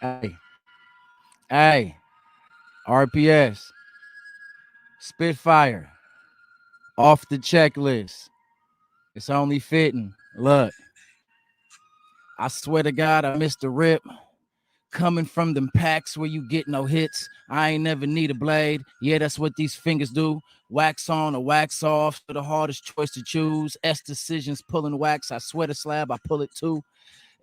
Hey, hey, RPS, Spitfire, off the checklist. It's only fitting. Look, I swear to God, I missed the rip. Coming from them packs where you get no hits. I ain't never need a blade. Yeah, that's what these fingers do. Wax on or wax off. So the hardest choice to choose. S decisions pulling wax. I swear to Slab, I pull it too.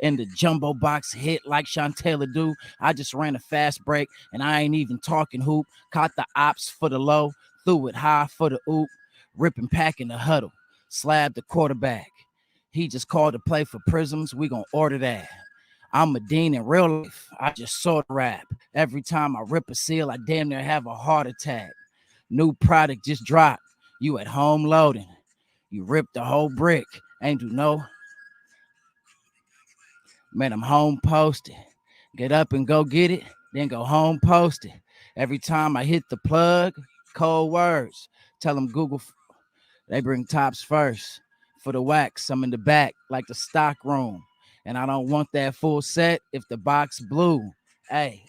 And the jumbo box hit like Chantel do. I just ran a fast break and I ain't even talking hoop. Caught the ops for the low, threw it high for the oop, ripping pack in the huddle. Slab the quarterback. He just called to play for Prisms. We gonna order that. I'm a dean in real life. I just sort of rap. Every time I rip a seal, I damn near have a heart attack. New product just dropped. You at home loading. You ripped the whole brick. Ain't do no. Man, I'm home posted. Get up and go get it, then go home post it. Every time I hit the plug, cold words. Tell them Google, they bring tops first. For the wax, I'm in the back like the stock room. And I don't want that full set if the box blue. Hey,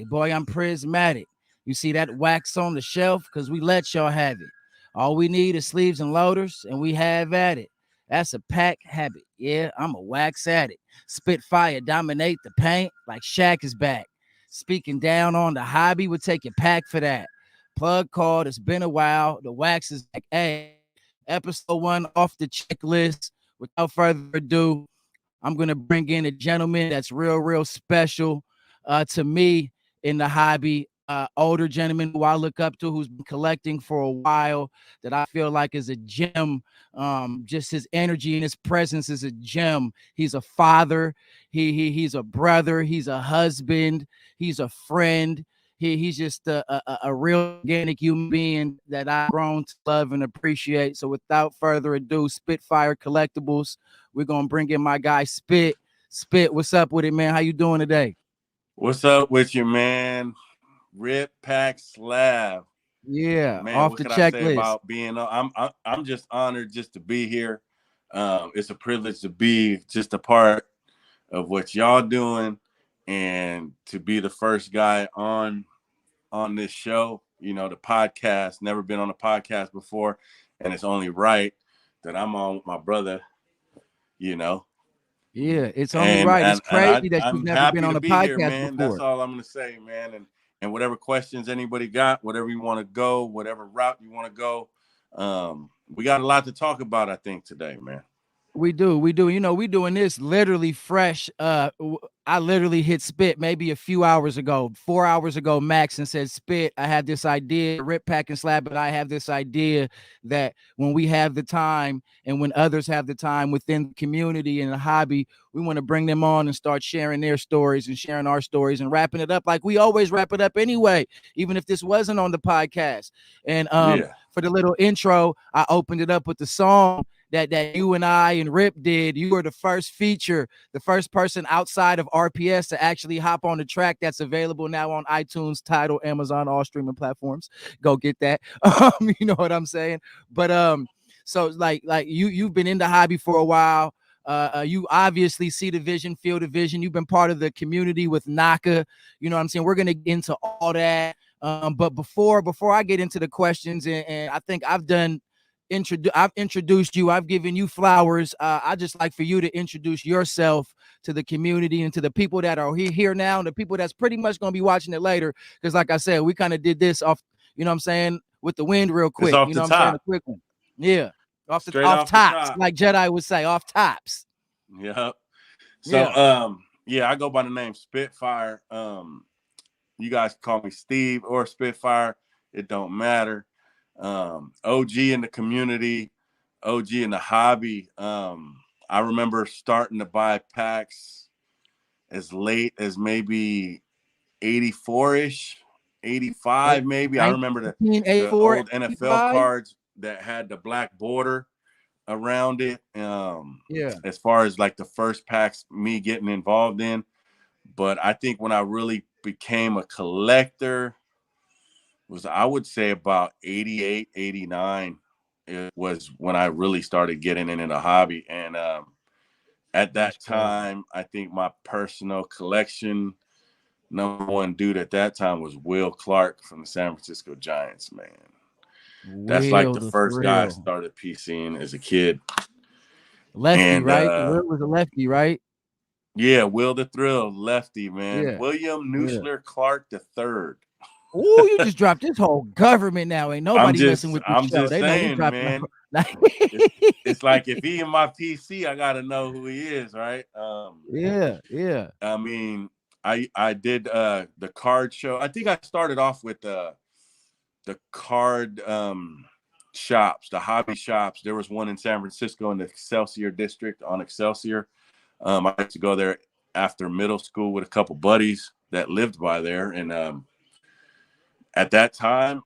boy, I'm prismatic. You see that wax on the shelf? Because we let y'all have it. All we need is sleeves and loaders, and we have at it. That's a pack habit. Yeah, I'm a wax addict. Spitfire dominate the paint like Shaq is back. Speaking down on the hobby would take your pack for that. Plug called. It's been a while. The wax is like, hey, episode one off the checklist. Without further ado, I'm gonna bring in a gentleman that's real special to me in the hobby. Older gentleman who I look up to, who's been collecting for a while, that I feel like is a gem. Just his energy and his presence is a gem. He's a father. He's a brother. He's a husband. He's a friend. He's just a real organic human being that I've grown to love and appreciate. So without further ado, Spitfire Collectibles, we're gonna bring in my guy Spit. Spit, what's up with it, man? How you doing today? What's up with you, man? Rip Pack Slab. Yeah, Man, off what the could I say checklist. about being I'm just honored just to be here. It's a privilege to be just a part of what y'all doing and to be the first guy on this show, the podcast. Never been on a podcast before, and it's only right that I'm on with my brother, you know. Yeah, it's only And right. It's and and I crazy that you've I'm never been happy on to a be here, podcast man. That's before. all I'm gonna say, man. And whatever questions anybody got, whatever you want to go, whatever route you want to go, we got a lot to talk about, I think, today, man. We do. You know, we doing this literally fresh. I literally hit Spit maybe a few hours ago, 4 hours ago max, and said, Spit, I have this idea, Rip Pack and Slab, but I have this idea that when we have the time and when others have the time within the community and the hobby, we want to bring them on and start sharing their stories and sharing our stories and wrapping it up like we always wrap it up anyway, even if this wasn't on the podcast. And Yeah. for the little intro, I opened it up with the song that you and I and Rip did. You were the first feature, the first person outside of RPS to actually hop on the track that's available now on iTunes, Tidal, Amazon, all streaming platforms. Go get that. You know what I'm saying? But so like you've been in the hobby for a while. You obviously see the vision, feel the vision. You've been part of the community with Naka. You know what I'm saying? We're gonna get into all that. But before I get into the questions, and I think I've introduced you. I've given you flowers. I just like for you to introduce yourself to the community and to the people that are here now and the people that's pretty much going to be watching it later. Because like I said, we kind of did this off, you know what I'm saying, with the wind real It's quick. off You the know what I'm saying? A top. quick one. Yeah. Straight Off off the tops, top. like Jedi would say, off tops. Yep. So Yeah. yeah, I go by the name Spitfire. You guys can call me Steve or Spitfire. It don't matter. OG in the community, OG in the hobby. I remember starting to buy packs as late as maybe 84-ish, 85 maybe. I remember the 1984, old NFL 85. cards that had the black border around it. Yeah. As far as like the first packs me getting involved in. But I think when I really became a collector was, I would say, about 88, 89. It was when I really started getting into the hobby. And At That's that crazy. time, I think my personal collection number one dude at that time was Will Clark from the San Francisco Giants, man. That's like Will the the first guy I thrill. started PCing as a kid. Lefty, And right? Will was a lefty, right? yeah, Will the Thrill, lefty, man. Yeah. William Yeah. Neusler Clark the third. Oh, you just dropped this whole government now. Ain't nobody messing with this I'm show. just They know you saying, dropping man. a It's it's like if he in my PC, I gotta know who he is, right? Yeah, yeah. I mean, I did the card show. I think I started off with the card shops, the hobby shops. There was one in San Francisco in the Excelsior district on Excelsior. I used to go there after middle school with a couple buddies that lived by there. And at that time,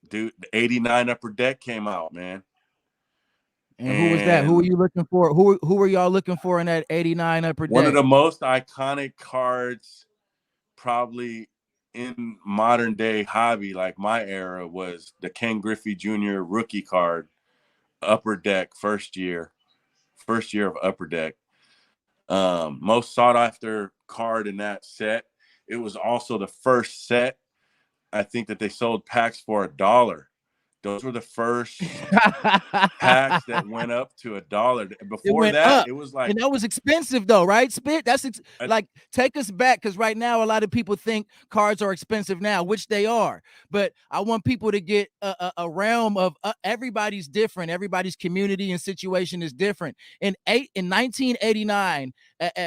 dude, the 89 Upper Deck came out, man. And who was that? Who were And you looking for? Who were y'all looking for in that 89 Upper one of Deck? the most iconic cards probably in modern day hobby, like my era, was the Ken Griffey Jr. rookie card, Upper Deck, first year of Upper Deck. Most sought after card in that set. It was also the first set, I think, that they sold packs for $1. Those were the first packs that went up to $1. It Before went that, up. it was like And that was expensive though, right? Spit. That's a, like take us back because right now a lot of people think cards are expensive now, which they are. But I want people to get a realm of everybody's different. Everybody's community and situation is different. In 1989,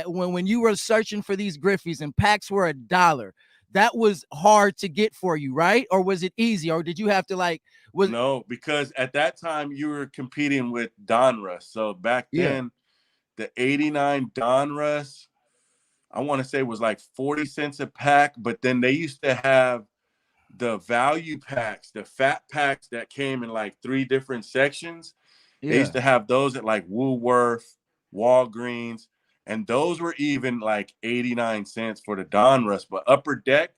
when you were searching for these Griffies and packs were $1, that was hard to get for you, right? Or was it easy? Or did you have to like was no, because at that time you were competing with Donruss. So back yeah, then, the 89 Donruss, I want to say was like 40 cents a pack, but then they used to have the value packs, the fat packs that came in like 3 different sections. They used yeah. to have those at like Woolworth, Walgreens, and those were even like 89 cents for the Donruss. But Upper Deck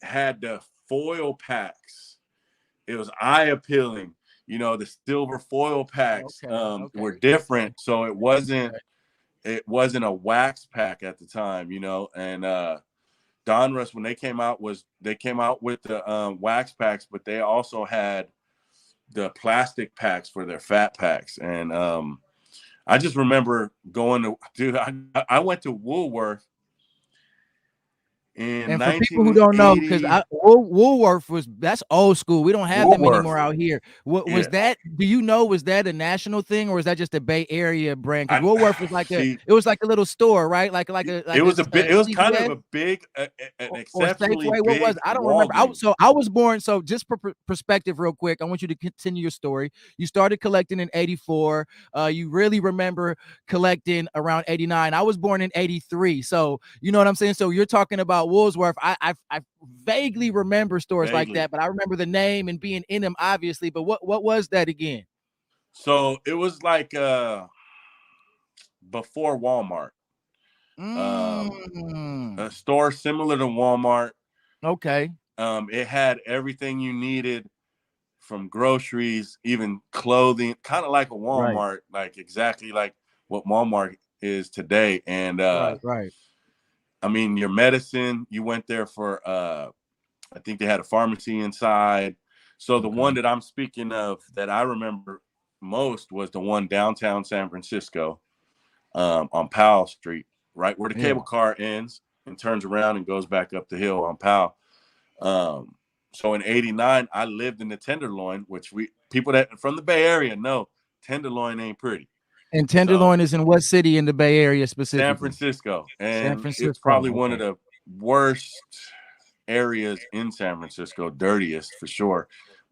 had the foil packs. It was eye appealing. You know, the silver foil packs Okay, were okay, different, so okay. it wasn't a wax pack at the time. You know, and Donruss, when they came out with the wax packs, but they also had the plastic packs for their fat packs. And I just remember going to, dude, I went to Woolworth in And for people who don't know, because 1980. Woolworth that's old school. We don't have them Woolworth, anymore out here. What was yeah. that? Do you know? Was that a national thing, or is that just a Bay Area brand? Because I Woolworth was like see. it was like a little store, right? It was a bit. It was kind of CVS a big, an or exceptionally Safeway. What was big it? I don't remember. Walgreens. I was born. So just for perspective, real quick, I want you to continue your story. You started collecting in '84. You really remember collecting around '89. I was born in '83. So you know what I'm saying. So you're talking about Woolworth. I vaguely remember stores like Vaguely. that, but I remember the name and being in them, obviously. But what was that again? So it was like before Walmart. A Mm, store similar to Walmart. okay. It had everything you needed from groceries, even clothing, kind of like a Right. Walmart, like exactly like what Walmart is today. And Right. Right. I mean, your medicine, you went there for I think they had a pharmacy inside. So the Okay. one that I'm speaking of that I remember most was the one downtown San Francisco, on Powell Street, right where the Yeah. cable car ends and turns around and goes back up the hill on Powell. Um, so in '89, I lived in the Tenderloin, which we people that from the Bay Area know Tenderloin ain't pretty. And So Tenderloin is in what city in the Bay Area San specifically? Francisco, San and it's Francisco. probably one of Okay. the worst areas in San Francisco, dirtiest for sure.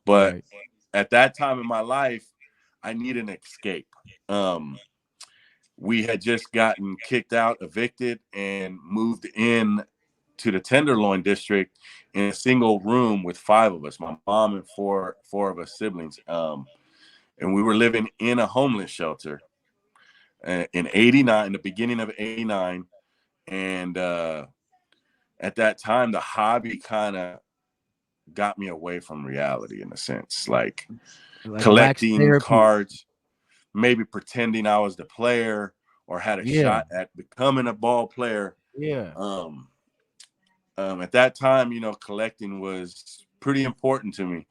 But Right. at that time in my life, I need an escape. Um, we had just gotten kicked out, evicted, and moved in to the Tenderloin district in a single room with 5 of us, my mom and four of us siblings. And we were living in a homeless shelter in '89, in the beginning of '89. And at that time, the hobby kind of got me away from reality in a sense, like Like wax collecting therapy. cards, maybe pretending I was the player or had a Yeah. shot at becoming a ball player. Yeah. At that time, collecting was pretty important to me.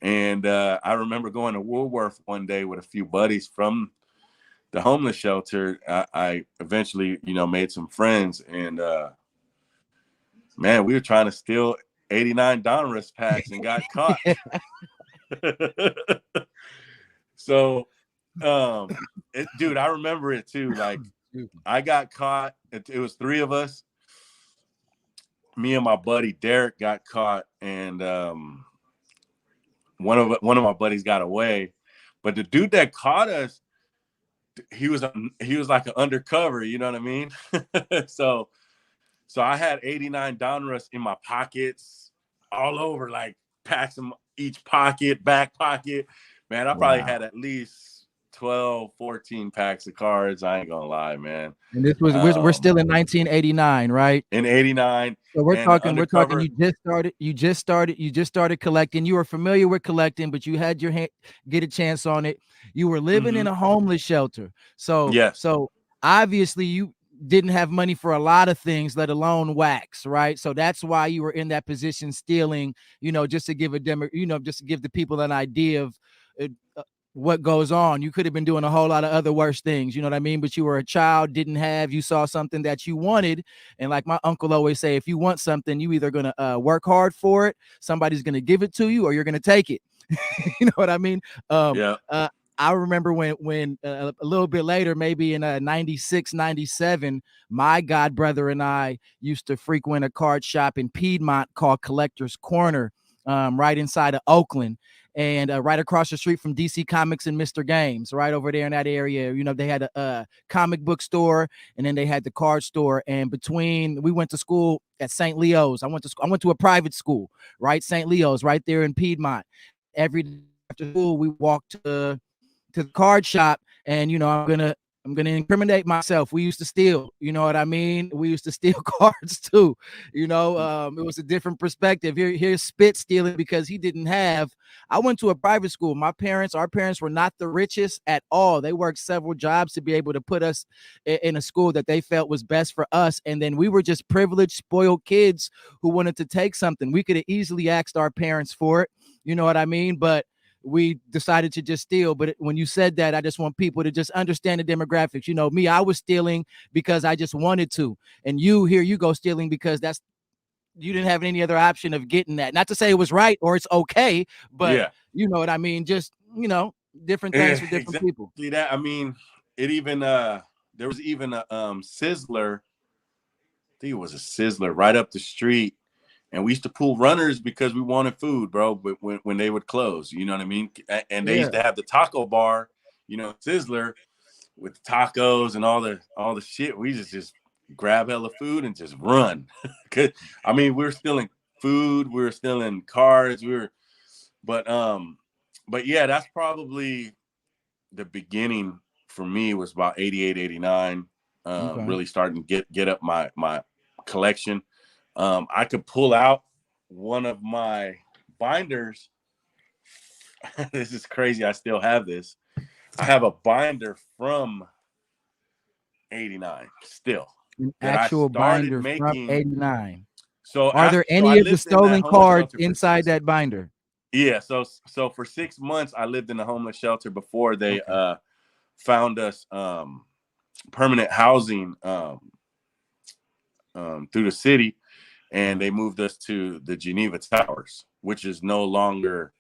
And I remember going to Woolworth one day with a few buddies from the homeless shelter. I eventually, made some friends, and man, we were trying to steal 89 Donruss packs and got caught. So, dude, I remember it too. Like, I got caught. It was three of us. Me and my buddy Derek got caught, and one of my buddies got away. But the dude that caught us, he was like an undercover. You know what I mean? so I had 89 Donruss in my pockets, all over, like packs in each pocket, back pocket. Man, I probably had at least 12, 14 packs of cards. I ain't gonna lie, man. And this was we're still in 1989, right? In 89. So we're talking undercover, you just started collecting. You were familiar with collecting, but you had your get a chance on it. You were living in a homeless shelter. So yes. So obviously you didn't have money for a lot of things, let alone wax, right? So that's why you were in that position stealing, just to give just to give the people an idea of what goes on. You could have been doing a whole lot of other worse things, you know what I mean? But you were a child, you saw something that you wanted. And like my uncle always say, if you want something, you either going to work hard for it, somebody's going to give it to you, or you're going to take it. You know what I mean? Yeah. I remember when a little bit later, maybe in 96, 97, my god brother and I used to frequent a card shop in Piedmont called Collector's Corner, right inside of Oakland, and right across the street from DC Comics and Mr. Games, right over there in that area. They had a comic book store, and then they had the card store. And we went to school at St. Leo's. I went to a private school, right? St. Leo's, right there in Piedmont. Every day after school, we walked to the card shop, and I'm gonna incriminate myself. We used to steal, you know what I mean? We used to steal cards too. It was a different perspective. Here's Spit stealing because he didn't have. I went to a private school. Our parents were not the richest at all. They worked several jobs to be able to put us in a school that they felt was best for us. And then we were just privileged, spoiled kids who wanted to take something. We could have easily asked our parents for it. You know what I mean? But we decided to just steal. But when you said that, I just want people to just understand the demographics. Me, I was stealing because I just wanted to. And you go stealing because you didn't have any other option of getting that. Not to say it was right or it's okay, but yeah, you know what I mean? Just, different things for different people. That, I mean, it even, there was even a Sizzler. I think it was a Sizzler right up the street. And we used to pull runners because we wanted food, bro. But when they would close, you know what I mean? And they used to have the taco bar, Sizzler, with tacos and all the shit. We just grab hella food and just run. I mean, we were stealing food, we were stealing cards, but yeah, that's probably the beginning for me. Was about 88, 89. Okay. Really starting to get up my collection. I could pull out one of my binders. This is crazy. I still have this. I have a binder from 89 still. An actual binder from 89. So are there any of the stolen cards inside that binder? Yeah. So for 6 months, I lived in a homeless shelter before they found us permanent housing through the city. And they moved us to the Geneva Towers, which is no longer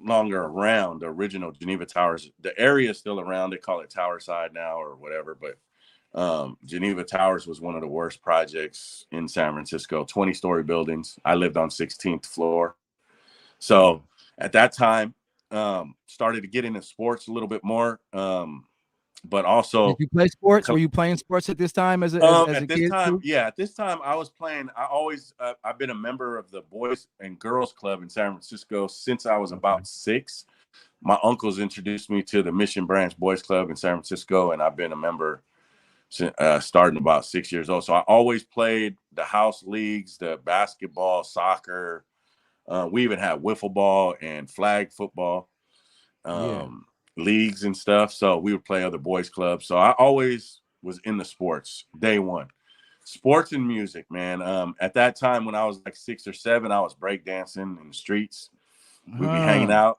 around. The original Geneva Towers, the area is still around. They call it Towerside now or whatever. But Geneva Towers was one of the worst projects in San Francisco. 20-story buildings. I lived on 16th floor. So at that time, started to get into sports a little bit more. But also, did you play sports? Were you playing sports at this time as a kid? At this time I was playing. I always I've been a member of the Boys and Girls Club in San Francisco since I was about 6. My uncles introduced me to the Mission Branch Boys Club in San Francisco, and I've been a member since starting about 6 years old. So I always played the house leagues, the basketball, soccer. We even had wiffle ball and flag football. Leagues and stuff. So we would play other boys clubs. So I always was in the sports day one. Sports and music, man. At that time when I was like 6 or 7, I was breakdancing in the streets. We'd be hanging Huh. out.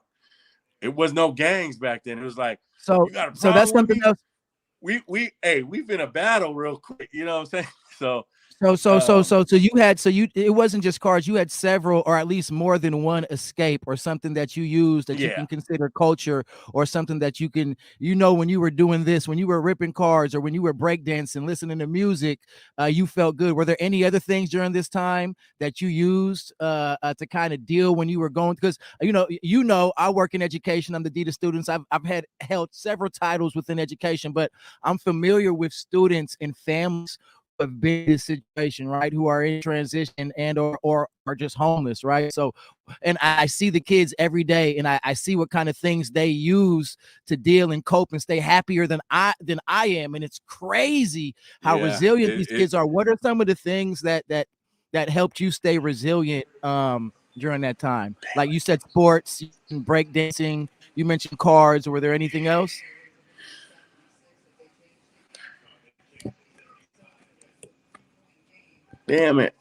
It was no gangs back then. It was like, So you got a so that's problem with something me? else. We've been a battle real quick. You know what I'm saying? So So you had it wasn't just cars, you had several or at least more than one escape or something that you use that you yeah, can consider culture or something that you can, when you were doing this, when you were ripping cars or when you were breakdancing, listening to music, you felt good. Were there any other things during this time that you used to kind of deal when you were going? Because I work in education. I'm the dean of students. I've held several titles within education, but I'm familiar with students and families have been in this situation, right? Who are in transition and or are just homeless, right? So, and I see the kids every day, and I see what kind of things they use to deal and cope and stay happier than I am, and it's crazy how yeah. resilient these kids are. What are some of the things that helped you stay resilient during that time? Like you said, sports, break dancing. You mentioned cards. Were there anything else? Damn it.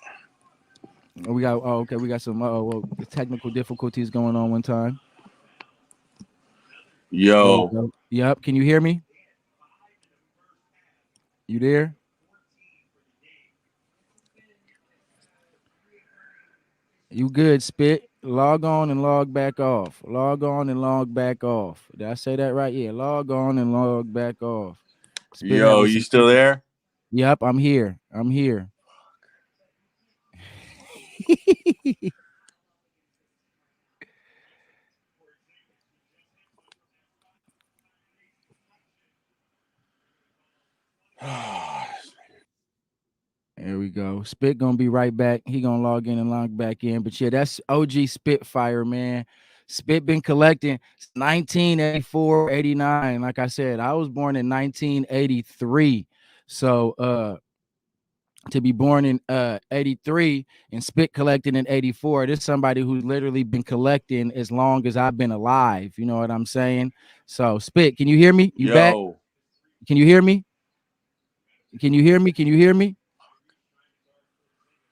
We got some technical difficulties going on one time. There we Yo, go. Yep. Can you hear me? You there? You good, Spit? Log on and log back off. Log on and log back off. Did I say that right? Yeah. Log on and log back off. Spit yo, having you some. still there? Yep. I'm here. I'm here. There we go. Spit gonna be right back. He gonna log in and log back in. But yeah, that's OG Spitfire, man. Spit been collecting 1984, 89. Like I said, I was born in 1983. So to be born in 83 and Spit collecting in 84, this is somebody who's literally been collecting as long as I've been alive. You know what I'm saying? So Spit, can you hear me? You back? Yo, Can you hear me? Can you hear me? Can you hear me?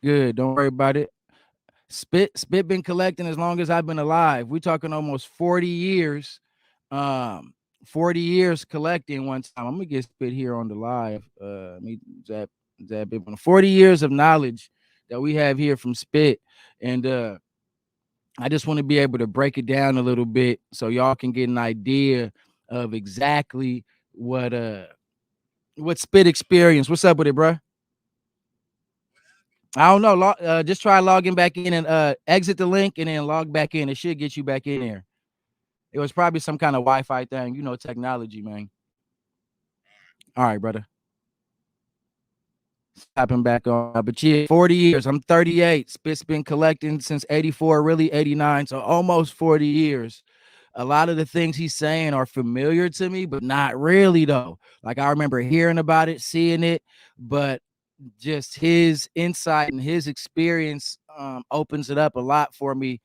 Good. Don't worry about it. Spit been collecting as long as I've been alive. We're talking almost 40 years. 40 years collecting one time. I'm gonna get Spit here on the live. Let me that bit 40 years of knowledge that we have here from Spit. And I just want to be able to break it down a little bit so y'all can get an idea of exactly what Spit experience. What's up with it, bro? I don't know. Just try logging back in and exit the link and then log back in. It should get you back in there. It was probably some kind of Wi-Fi thing. Technology, man. All right, brother. Stopping back on. But yeah, 40 years. I'm 38. Spit's been collecting since 84, really 89. So almost 40 years. A lot of the things he's saying are familiar to me, but not really, though. Like I remember hearing about it, seeing it, but just his insight and his experience opens it up a lot for me,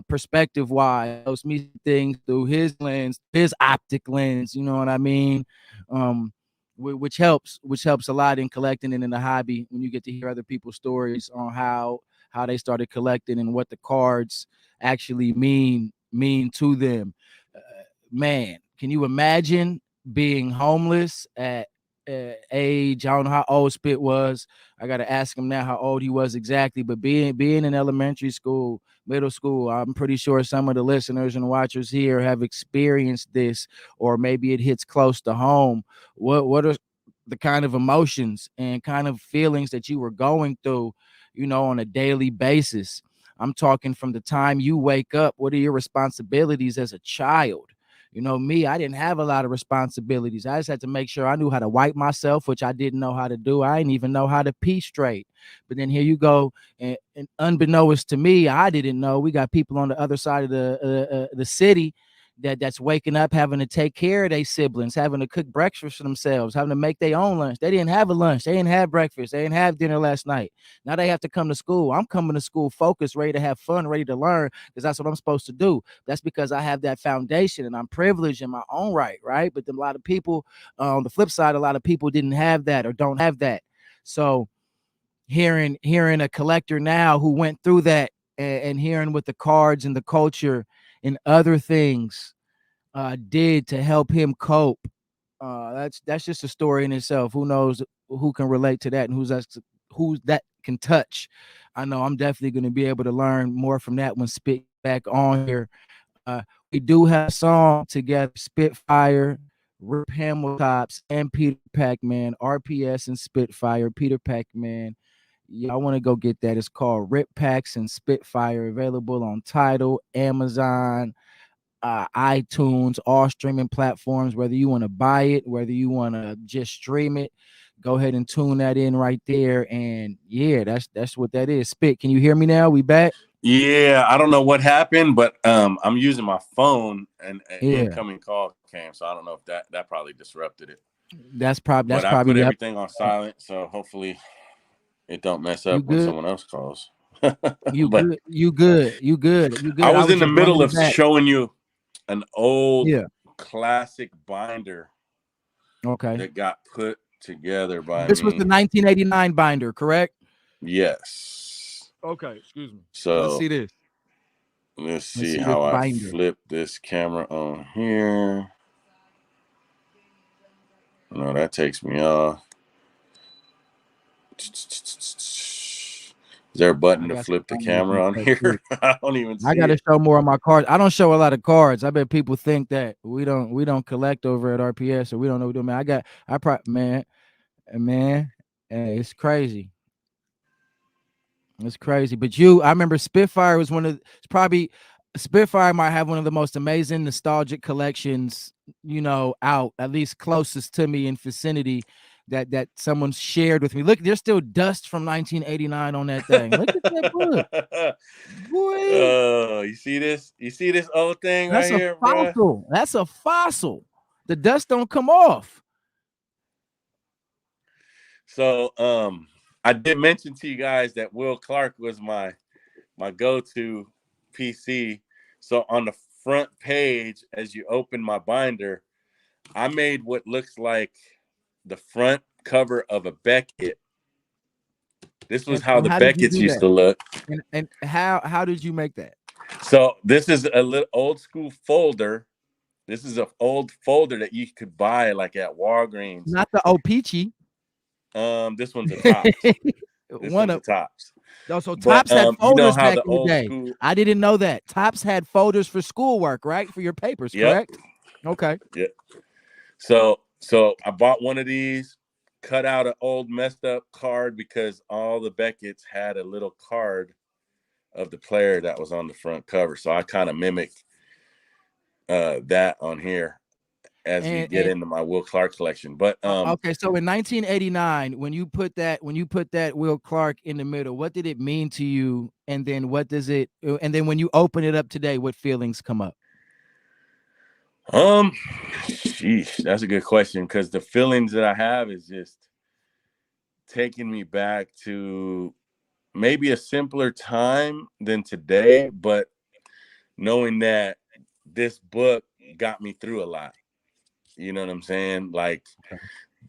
perspective wise. Helps me see things through his lens, his optic lens. You know what I mean? Um, which helps a lot in collecting and in the hobby when you get to hear other people's stories on how they started collecting and what the cards actually mean to them. Uh, Man, can you imagine being homeless at age? I don't know how old Spit was. I got to ask him now how old he was exactly. But being in elementary school, middle school, I'm pretty sure some of the listeners and watchers here have experienced this, or maybe it hits close to home. What are the kind of emotions and kind of feelings that you were going through, on a daily basis? I'm talking from the time you wake up. What are your responsibilities as a child? Me, I didn't have a lot of responsibilities. I just had to make sure I knew how to wipe myself, which I didn't know how to do. I didn't even know how to pee straight. But then here you go, and unbeknownst to me, I didn't know we got people on the other side of the city, that's waking up having to take care of their siblings, having to cook breakfast for themselves, having to make their own lunch. They didn't have a lunch, they didn't have breakfast, they didn't have dinner last night. Now they have to come to school. I'm coming to school focused, ready to have fun, ready to learn, because that's what I'm supposed to do. That's because I have that foundation and I'm privileged in my own right, right? But then a lot of people, on the flip side, a lot of people didn't have that or don't have that. So hearing a collector now who went through that, and hearing what the cards and the culture and other things did to help him cope, that's just a story in itself. Who knows who can relate to that, and who's that can touch. I know I'm definitely going to be able to learn more from that when Spit get back on here. We do have a song together, Spitfire, Rip Hamiltops, and Peter Pac-Man, RPS and Spitfire, Peter Pac-Man. Yeah, I want to go get that. It's called Rip Packs and Spitfire, available on Tidal, Amazon, iTunes, all streaming platforms. Whether you want to buy it, whether you want to just stream it, go ahead and tune that in right there. And yeah, that's what that is. Spit, can you hear me now? We back? Yeah, I don't know what happened, but I'm using my phone and an Yeah, incoming call came, so I don't know if that probably disrupted it. that's probably But I put yep. everything on silent, so hopefully it don't mess You up when good? someone else calls. You But good? You good? You good? You I good? I was was in the just running middle it of back. showing you an old Yeah. classic binder Okay. that got put together by This was the me. 1989 binder, correct? Yes. Okay. Excuse me. Let's So see this. let's Let's see see this how I binder. flip this camera on here. No, that takes me off. Is there a button I to got some flip the binders in camera on the cut too. here? I don't even I see got to it. show more of my cards. I don't show a lot of cards. I bet people think that we don't collect over at RPS, or we don't know what we do. Man, I probably man, it's crazy. It's crazy. But I remember Spitfire was it's probably Spitfire might have one of the most amazing nostalgic collections, out, at least closest to me in vicinity, that someone shared with me. Look, there's still dust from 1989 on that thing. Look at that book. Boy, Oh, you see this? You see this old thing right that's a here, bro? fossil. That's a fossil. The dust don't come off. So, I did mention to you guys that Will Clark was my go-to PC. So on the front page, as you open my binder, I made what looks like the front cover of a Beckett. This was how And the how did you Becketts do used that? to look. And how did you make that? So this is a little old school folder. This is an old folder that you could buy like at Walgreens. Not the O-Peachy. This one's a tops. This One one's a of tops. So But Tops had you know folders how back the in the old day. school. I didn't know that. Tops had folders for schoolwork, right? For your papers, Yep. correct? Okay. Yep. So I bought one of these, cut out an old messed up card because all the Beckett's had a little card of the player that was on the front cover. So I kind of mimicked that on here as we get And into my Will Clark collection. But okay, so in 1989, when you put that Will Clark in the middle, what did it mean to you? And then what does it? And then when you open it up today, what feelings come up? sheesh, that's a good question because the feelings that I have is just taking me back to maybe a simpler time than today, but knowing that this book got me through a lot. You know what I'm saying? Like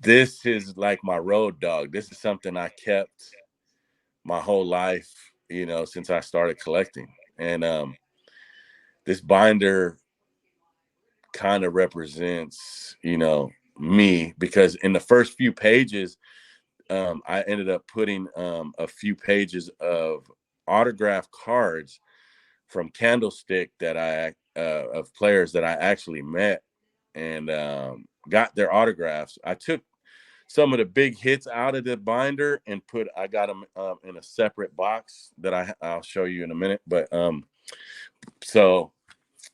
this is like my road dog. This is something I kept my whole life, since I started collecting. And this binder kind of represents, me because in the first few pages, I ended up putting a few pages of autograph cards from Candlestick that of players that I actually met and got their autographs. I took some of the big hits out of the binder and I got them in a separate box that I'll show you in a minute. But so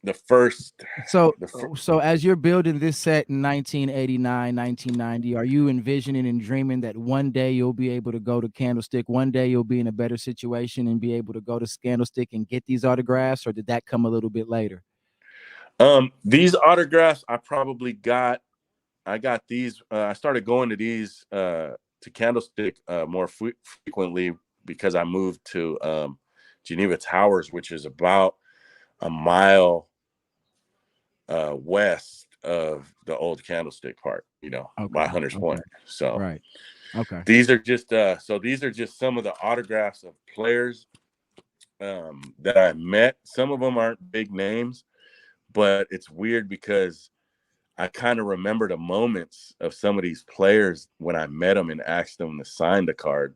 the first, So, the fir- so as you're building this set in 1989, 1990, are you envisioning and dreaming that one day you'll be able to go to Candlestick? One day you'll be in a better situation and be able to go to Candlestick and get these autographs, or did that come a little bit later? These autographs I got these. I started going to these to Candlestick more frequently because I moved to Geneva Towers, which is about a mile west of the old Candlestick Park, by Okay. Hunters Okay. Point. So Right. Okay. these are just some of the autographs of players that I met. Some of them aren't big names, but it's weird because I kind of remember the moments of some of these players when I met them and asked them to sign the card.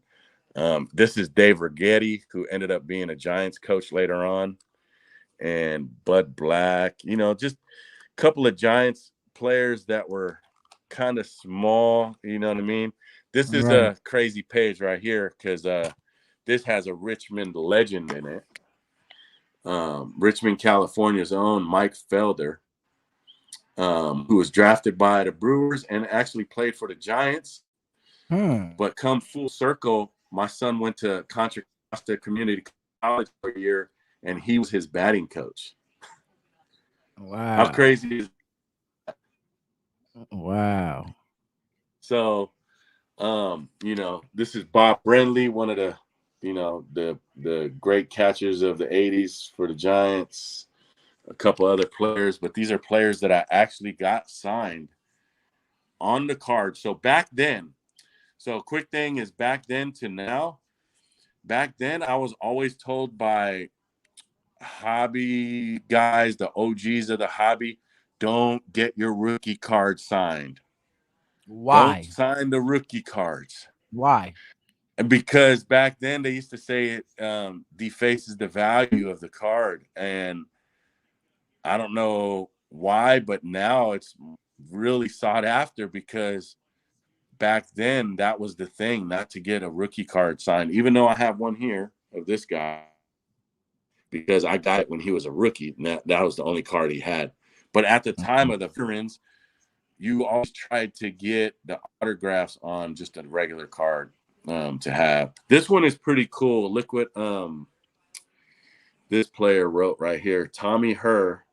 This is Dave Righetti, who ended up being a Giants coach later on, and Bud Black. Just a couple of Giants players that were kind of small. You know what I mean? This is Right. a crazy page right here because this has a Richmond legend in it. Richmond, California's own Mike Felder, who was drafted by the Brewers and actually played for the Giants. Hmm. But come full circle, my son went to Contra Costa Community College for a year, and he was his batting coach. How Wow. crazy is Wow. so? This is Bob Brenly, one of the great catchers of the '80s for the Giants. A couple other players, but these are players that I actually got signed on the card. So back then, quick thing is back then to now. Back then, I was always told by hobby guys, the OGs of the hobby, don't get your rookie card signed. Don't Why? sign the rookie cards. Why? And because back then they used to say it defaces the value of the card. And I don't know why, but now it's really sought after because back then that was the thing, not to get a rookie card signed, even though I have one here of this guy because I got it when he was a rookie. And that was the only card he had. But at the time of the veterans, you always tried to get the autographs on just a regular card to have. This one is pretty cool. Look what this player wrote right here. Tommy Herr,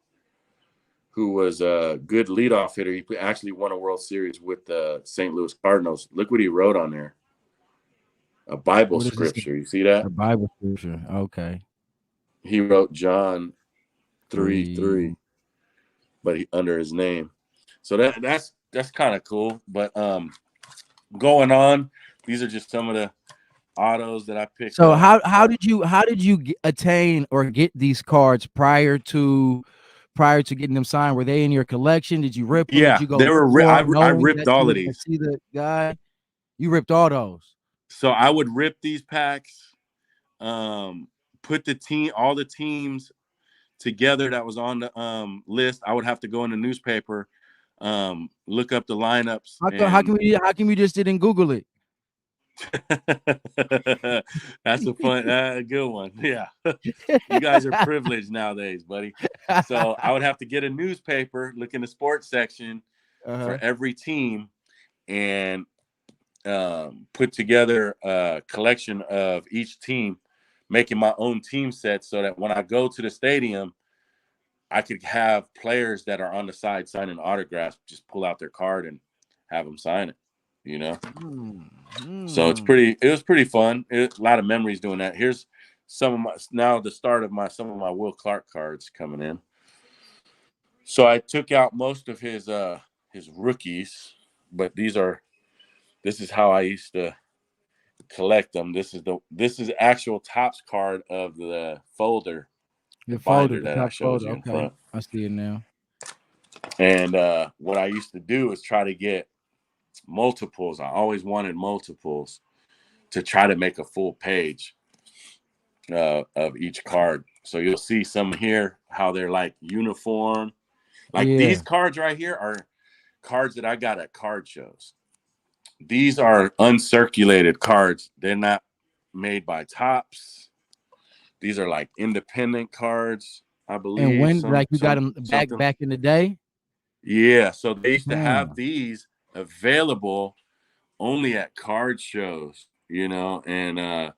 who was a good leadoff hitter. He actually won a World Series with the St. Louis Cardinals. Look what he wrote on there. A Bible What is this? scripture. You see that? A Bible scripture. Okay. He wrote John 3:3, 3. but under his name. So that's kind of cool. But going on, these are just some of the autos that I picked So up. how did you attain or get these cards prior to getting them signed? Were they in your collection? Did you rip them? Did Yeah, you go they look were. for them, I knowing ripped that you all were of gonna these. see the guy? You ripped all those. So I would rip these packs, put all the teams together that was on the list. I would have to go in the newspaper, look up the lineups, How come how and can we how come we just didn't Google it? that's a good one. Yeah, you guys are privileged nowadays, buddy. So I would have to get a newspaper, look in the sports section for Uh-huh. every team, and put together a collection of each team, making my own team set so that when I go to the stadium, I could have players that are on the side signing autographs, just pull out their card and have them sign it. So Hmm. it was pretty fun. A lot of memories doing that. Here's now the start of some of my Will Clark cards coming in. So I took out most of his rookies, but this is how I used to collect them. This is actual tops card of the folder, the The folder, binder the that I top showed folder. you in Okay. front. I see it now. And what I used to do is try to get multiples. I always wanted multiples to try to make a full page of each card. So you'll see some here how they're like uniform. Like these Yeah. cards right here are cards that I got at card shows. These are uncirculated cards. They're not made by Tops. These are like independent cards, I And believe. when like you got them back Something. back in the day? Yeah. So they used to have Hmm. these available only at card shows, and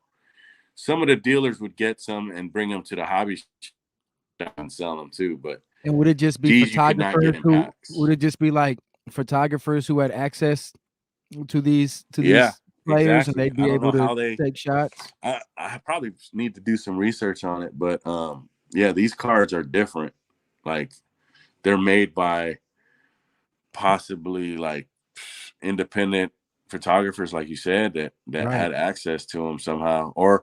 some of the dealers would get some and bring them to the hobby shop and sell them too. But And would it just be These you could not photographers get in who packs. would it just be like photographers who had access to these Yeah, players and exactly. they'd I be don't able know to how they. take shots? I probably need to do some research on it, but yeah, these cards are different. Like they're made by possibly like independent photographers, like you said, that Right. had access to them somehow, or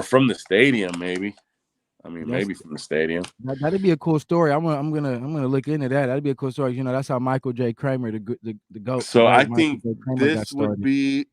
from the stadium, maybe. I mean, That's maybe from the stadium. that'd be a cool story. I'm gonna look into that. That'd be a cool story. You know, that's how Michael J. Kramer, the So I goat Michael think J. Kramer got this would started. be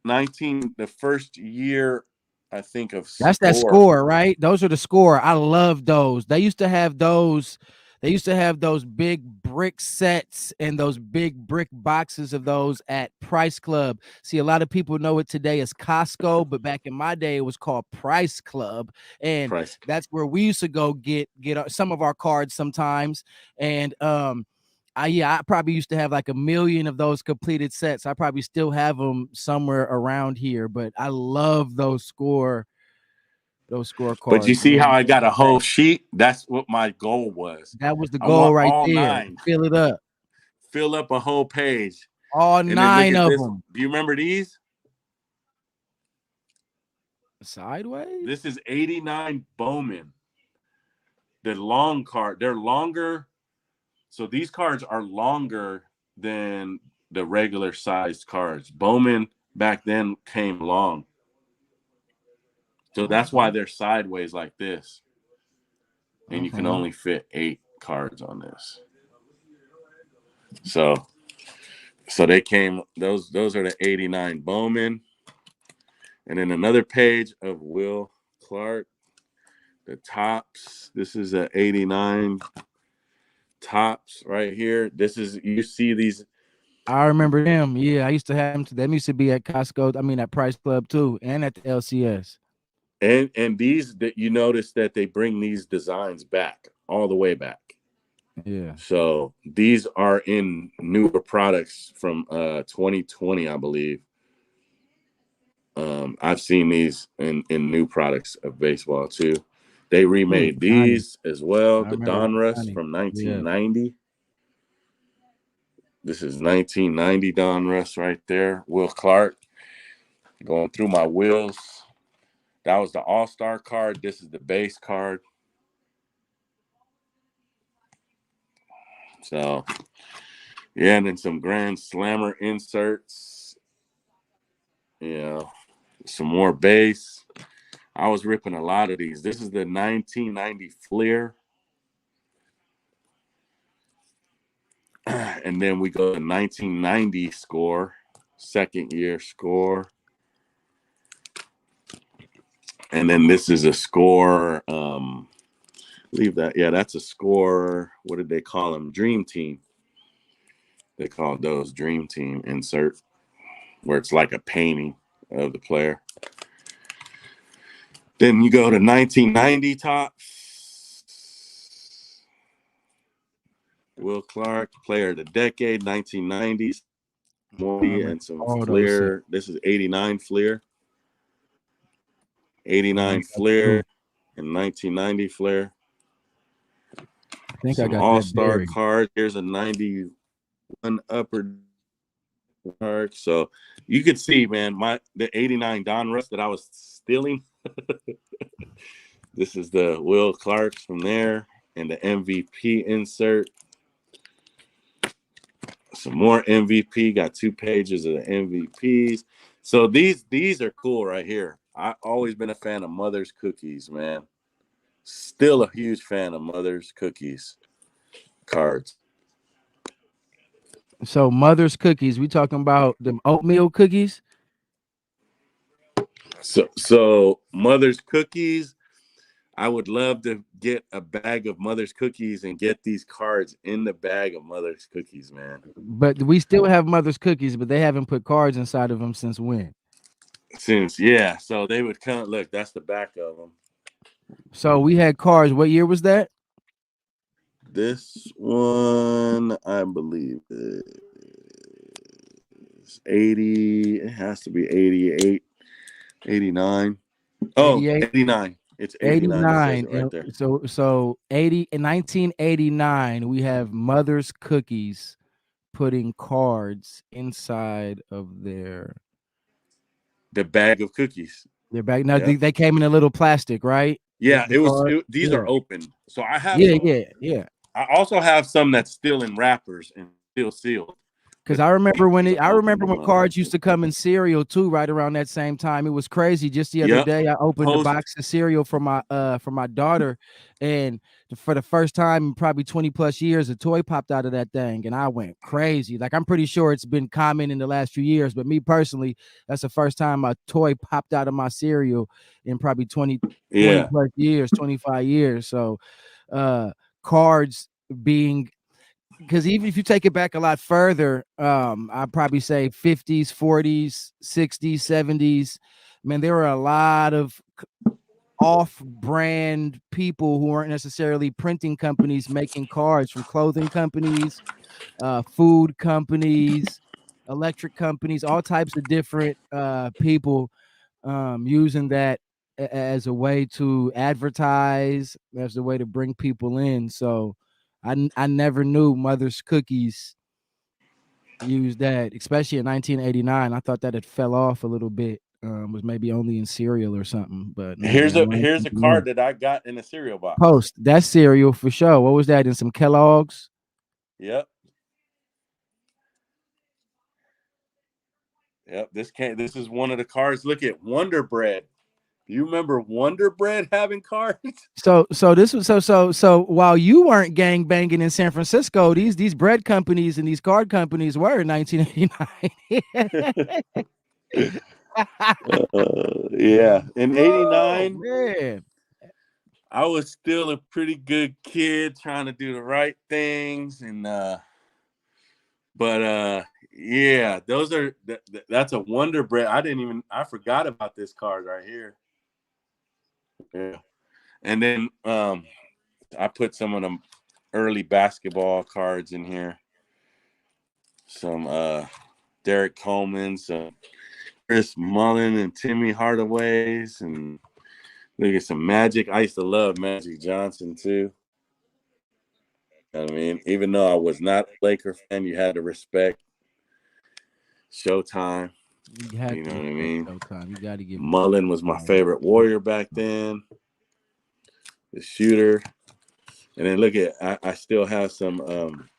the first year, I think, of That's that Score. score, right? Those are the score. I love those. They used to have those. They used to have those big brick sets and those big brick boxes of those at Price Club. See, a lot of people know it today as Costco, but back in my day, it was called Price Club, and Price. that's where we used to go get some of our cards sometimes. And I probably used to have like 1,000,000 of those completed sets. I probably still have them somewhere around here, but I love those But you scorecards, see how man. I got a whole sheet? That's what my goal was. That was the I goal want right all there. 9. Fill it up. Fill up a whole page. All And then look 9 at of this. them. Do you remember these? Sideways? This is 89 Bowman. The long card. They're longer. So these cards are longer than the regular sized cards. Bowman back then came long. So that's why they're sideways like this. And you can only fit 8 cards on this. So they came, those are the 89 Bowman. And then another page of Will Clark. The tops. This is a 89 tops right here. This is, you see these. I remember them. Yeah, I used to have them too. Them used to be at Costco. I mean, at Price Club too, and at the LCS. And these, that you notice that they bring these designs back all the way back. Yeah. So these are in newer products from 2020, I believe. I've seen these in new products of baseball too. They Ooh, remade Johnny. these as well. I The remember Donruss Johnny. from Yeah. 1990. This is 1990 Donruss right there. Will Clark. Going through my wheels. That was the All-Star card. This is the base card. So, yeah, and then some Grand Slammer inserts. You know, some more base. I was ripping a lot of these. This is the 1990 Fleer. And then we go to 1990 Score, second year Score. And then this is a Score. Leave that. Yeah, that's a Score. What did they call them? Dream Team. They called those Dream Team insert, where it's like a painting of the player. Then you go to 1990 tops. Will Clark, player of the decade, 1990s. And some All those sets. Fleer. This is 89 Fleer. I 89 like that too. Fleer and 1990 Fleer. I think I Some got that All-Star buried. cards. Here's a 91 upper card. So you could see, man, the 89 Donruss that I was stealing. This is the Will Clarks from there and the MVP insert. Some more MVP. Got 2 pages of the MVPs. So these are cool right here. I've always been a fan of Mother's Cookies, man. Still a huge fan of Mother's Cookies cards. So Mother's Cookies. We talking about them oatmeal cookies? So Mother's Cookies. I would love to get a bag of Mother's Cookies and get these cards in the bag of Mother's Cookies, man. But we still have Mother's Cookies, but they haven't put cards inside of them since when? So they would come. Look, that's the back of them. So we had cards. What year was that? This one, I believe, is 80. It has to be 88, 89. Oh, 88. 89. It's 89. It says 89. it right And there. so 80 in 1989, we have Mother's Cookies putting cards inside of The bag of cookies. their bag. Now Yeah. they came in a little plastic, right? Yeah, The card. these are Yeah. open. So I have Yeah, some. yeah, yeah. I also have some that's still in wrappers and still sealed. Because But I remember these I opened them when up. cards used to come in cereal too, right around that same time. It was crazy. Just the other Yep. day, I opened a Post. box of cereal for my daughter, and for the first time in probably 20 plus years, a toy popped out of that thing, and I went crazy. Like I'm pretty sure it's been common in the last few years, but me personally, that's the first time a toy popped out of my cereal in probably 20 Yeah. plus years, 25 years. So cards being, because even if you take it back a lot further, I'd probably say 50s, 40s, 60s, 70s, man, there were a lot of off-brand people who weren't necessarily printing companies making cards, from clothing companies, food companies, electric companies, all types of different people using that as a way to advertise, as a way to bring people in. So I never knew Mother's Cookies used that, especially in 1989. I thought that it fell off a little bit. Was maybe only in cereal or something, but man, I learned Here's a something new. card that I got in a cereal box. Post that cereal for sure. What was that? In some Kellogg's? Yep. Yep. This is one of the cards. Look at Wonder Bread. You remember Wonder Bread having cards? So this was so while you weren't gang banging in San Francisco, these bread companies and these card companies were in 1989. Yeah. In Oh 89, man. I was still a pretty good kid trying to do the right things. And, but, yeah, that's a Wonder Bread. I forgot about this card right here. Yeah. And then, I put some of them early basketball cards in here. Some, Derek Coleman, some Chris Mullen and Timmy Hardaway's, and look at some Magic. I used to love Magic Johnson too. I mean, even though I was not a Laker fan, you had to respect Showtime. You had You to know what I respect mean? Showtime. You got to give Mullen was my favorite Warrior back then, the shooter. And then look at, I still have some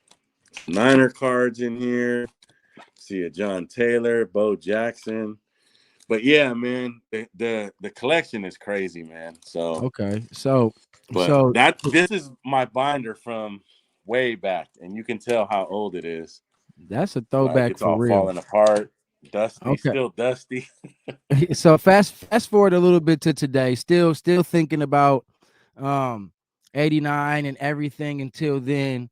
Niner cards in here. See a John Taylor, Bo Jackson. But yeah, man, the collection is crazy, man. So, Okay. but So this is my binder from way back, and you can tell how old it is. that's a Like throwback it's for all real. falling apart, dusty, Okay. still dusty. So fast forward a little bit to today. Still thinking about um 89 and everything until then,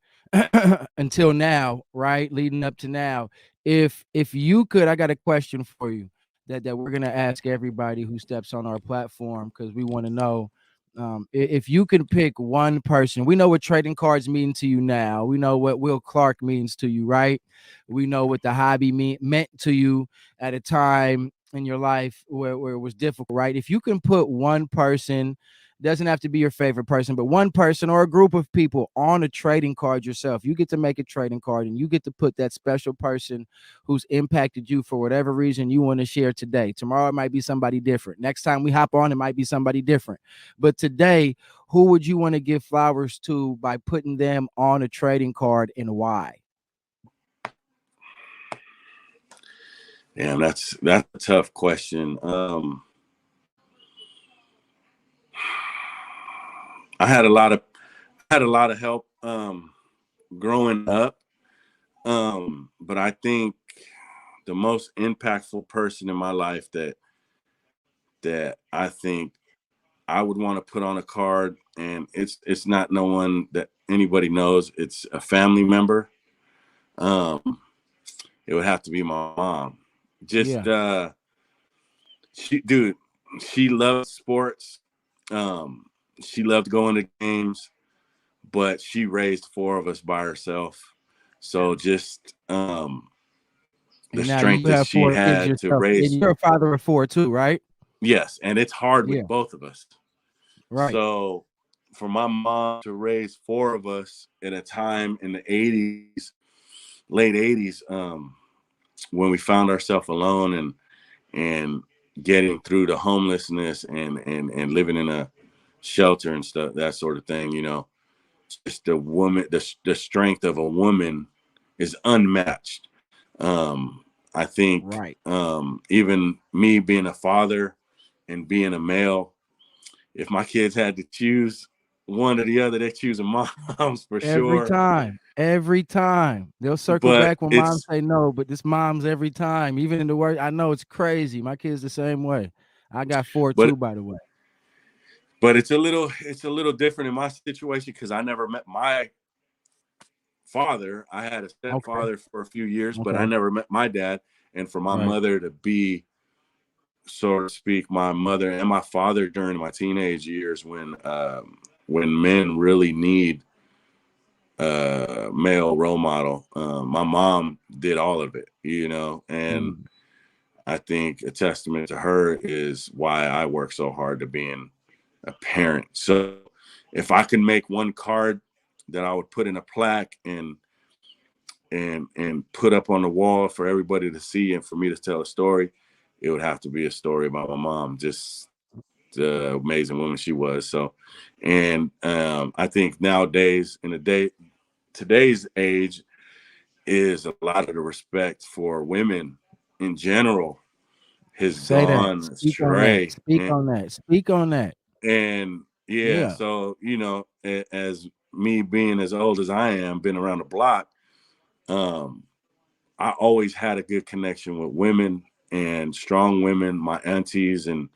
until now, right? Leading up to now. If you could, I got a question for you that we're gonna ask everybody who steps on our platform, because we want to know, if you can pick one person. We know what trading cards mean to you now. We know what Will Clark means to you, right? We know what the hobby meant to you at a time in your life where it was difficult, right? If you can put one person, doesn't have to be your favorite person, but one person or a group of people on a trading card yourself, you get to make a trading card and you get to put that special person who's impacted you for whatever reason you want to share today. Tomorrow it might be somebody different. Next time we hop on, it might be somebody different. But today, who would you want to give flowers to by putting them on a trading card, and why? Yeah, that's a tough question. I had a lot of help growing up, but I think the most impactful person in my life that I think I would want to put on a card, and it's not no one that anybody knows. It's a family member. Um, it would have to be my mom. Just Yeah. dude, she loved sports. Um, she loved going to games, but she raised four of us by herself. So just the And now you strength that have she four kids had to yourself, and raise. you're a father of four too, right? Yes, and it's hard Yeah. with both of us. Right. So for my mom to raise four of us at a time in the 80s, late 80s, when we found ourselves alone and getting through the homelessness and living in a shelter and stuff, that sort of thing, you know, just the strength of a woman is unmatched. I think Right. even me being a father and being a male, if my kids had to choose one or the other, they're choosing moms for Every sure. time. Every time. They'll circle But back when mom it's say no, but this mom's every time. Even in the work, I know it's crazy. My kid's the same way. I got four too, but by the way. but it's a little different in my situation because I never met my father. I had a Okay. stepfather for a few years, but I Okay. never met my dad. And for my Right. mother to be, so to speak, my mother and my father during my teenage years when men really need male role model. My mom did all of it, you know, and Mm. I think a testament to her is why I work so hard to being a parent. So if I can make one card that I would put in a plaque and put up on the wall for everybody to see and for me to tell a story, it would have to be a story about my mom, just the amazing woman she was. So, and I think nowadays in today's age is a lot of the respect for women in general has Say that. gone Speak on that. astray. Speak on that. Speak on that. And yeah, Yeah. so, you know, as me being as old as I am, been around the block, um, I always had a good connection with women and strong women, my aunties and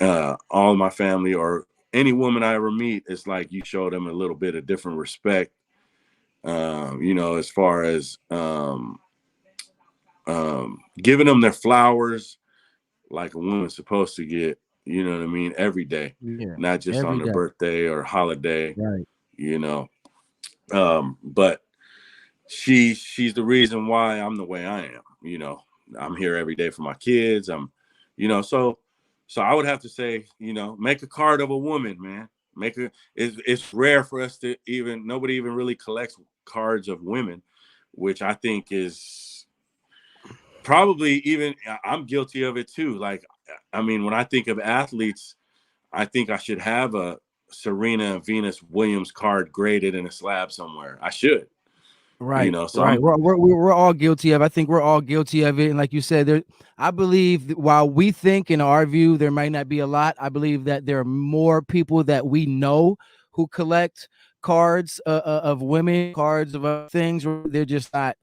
all my family or any woman I ever meet. It's like you show them a little bit of different respect, you know, as far as giving them their flowers like a woman's supposed to get, you know what I mean, every day, Yeah. not just on Every their day. birthday or holiday, Right. you know. But she's the reason why I'm the way I am, you know. I'm here every day for my kids. I'm, you know, so I would have to say, you know, make a card of a woman, man. It's rare for us to even nobody even really collects cards of women, which I think is probably even I'm guilty of it too. Like, I mean, when I think of athletes, I think I should have a Serena Venus Williams card graded in a slab somewhere. I should, you Right, know. So right. I'm We're all guilty of. I think we're all guilty of it. And like you said, there. I believe that while we think in our view there might not be a lot, I believe that there are more people that we know who collect cards of women, cards of other things. They're just not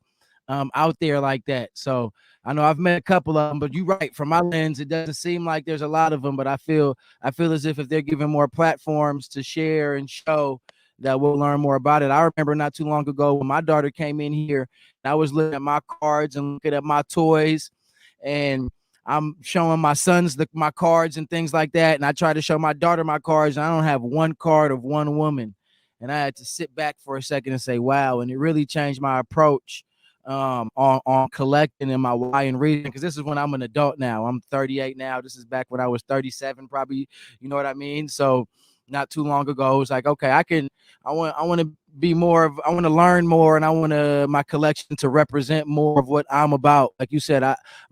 out there like that. So I know I've met a couple of them, but you're right. From my lens, it doesn't seem like there's a lot of them. But I feel as if they're given more platforms to share and show, that we'll learn more about it. I remember not too long ago when my daughter came in here, and I was looking at my cards and looking at my toys, and I'm showing my sons my cards and things like that. And I try to show my daughter my cards, and I don't have one card of one woman. And I had to sit back for a second and say, wow. And it really changed my approach on collecting and my why and reading, because this is when I'm an adult now. I'm 38 now. This is back when I was 37, probably. You know what I mean? So not too long ago, it was like, okay, I want to be more of, I want to learn more, and I want my collection to represent more of what I'm about. Like you said,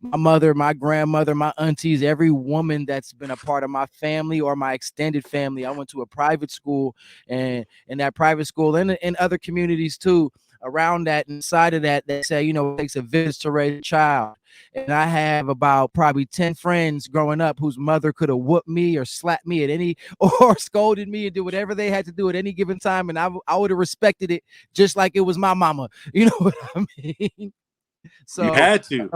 my mother, my grandmother, my aunties, every woman that's been a part of my family or my extended family. I went to a private school, and in that private school and in other communities too, around that, inside of that, they say, it takes a village to raise a child. And I have about probably 10 friends growing up whose mother could have whooped me or slapped me at any, or scolded me and do whatever they had to do at any given time. And I would have respected it just like it was my mama. You know what I mean? you So, had to.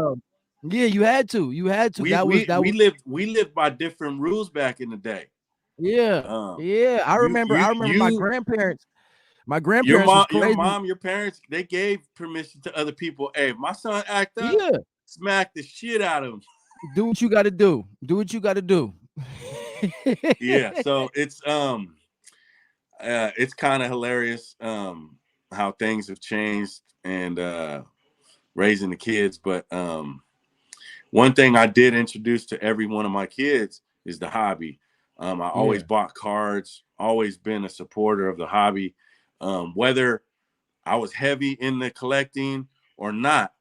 yeah, you had to. You had to. We That was, we that we was, lived we lived by different rules back in the day. yeah. Um, Yeah. I you remember, you I remember my you grandparents. My grandparents was crazy. your parents, they gave permission to other people. Hey, if my son act up, Yeah. smack the shit out of him. Do what you got to do. Do what you got to do. Yeah, so it's kind of hilarious how things have changed and raising the kids. But one thing I did introduce to every one of my kids is the hobby. I always Yeah. bought cards, always been a supporter of the hobby. Whether I was heavy in the collecting or not,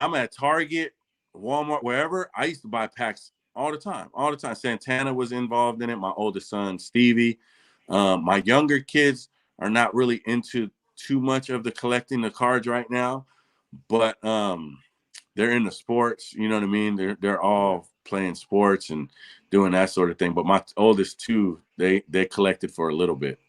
I'm at Target, Walmart, wherever. I used to buy packs all the time, all the time. Santana was involved in it. My oldest son, Stevie. My younger kids are not really into too much of the collecting the cards right now, but they're into sports. You know what I mean? They're all playing sports and doing that sort of thing. But my oldest two, they collected for a little bit.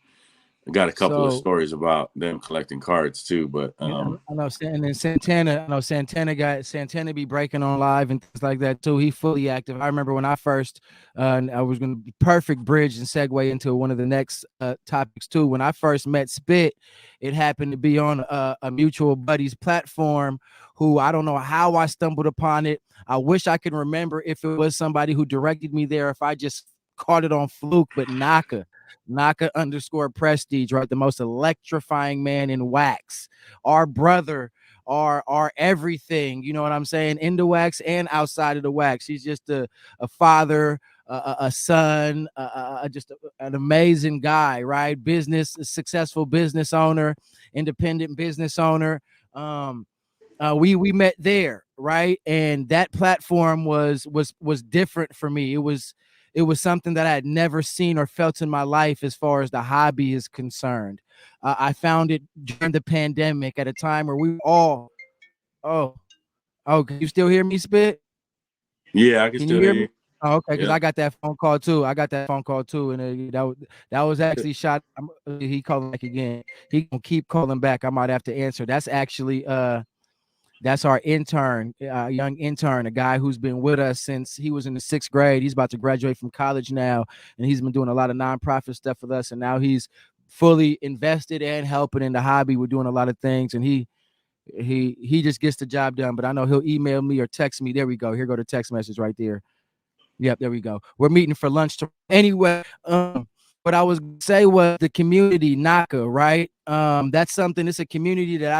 I got a couple of So stories about them collecting cards too, but and I know, and then Santana. I know Santana be breaking on live and things like that too. He fully active. I remember when I first, I was going to be perfect bridge and segue into one of the next topics too. When I first met Spit, it happened to be on a mutual buddy's platform. Who I don't know how I stumbled upon it. I wish I could remember if it was somebody who directed me there. If I just caught it on fluke, but Naka underscore prestige, right? The most electrifying man in wax, our brother, our everything. You know what I'm saying? In the wax and outside of the wax. He's just a father, a son, just an amazing guy, right? A successful business owner, independent business owner. We met there, right? And that platform was different for me. It was something that I had never seen or felt in my life as far as the hobby is concerned. I found it during the pandemic at a time where we all, oh, can you still hear me, Spit? yeah, I can Can you still hear hear me? you. Oh, okay, because Yeah. I got that phone call too. And that was actually shot. He calling back again. He gonna keep calling back. I might have to answer. That's actually that's our intern, young intern, a guy who's been with us since he was in the 6th grade. He's about to graduate from college now, and he's been doing a lot of nonprofit stuff with us. And now he's fully invested and helping in the hobby. We're doing a lot of things, and he just gets the job done. But I know he'll email me or text me. There we go. Here go the text message right there. Yep, there we go. We're meeting for lunch tomorrow. Anyway, what I was gonna say was the community, Naka, right? That's something. It's a community that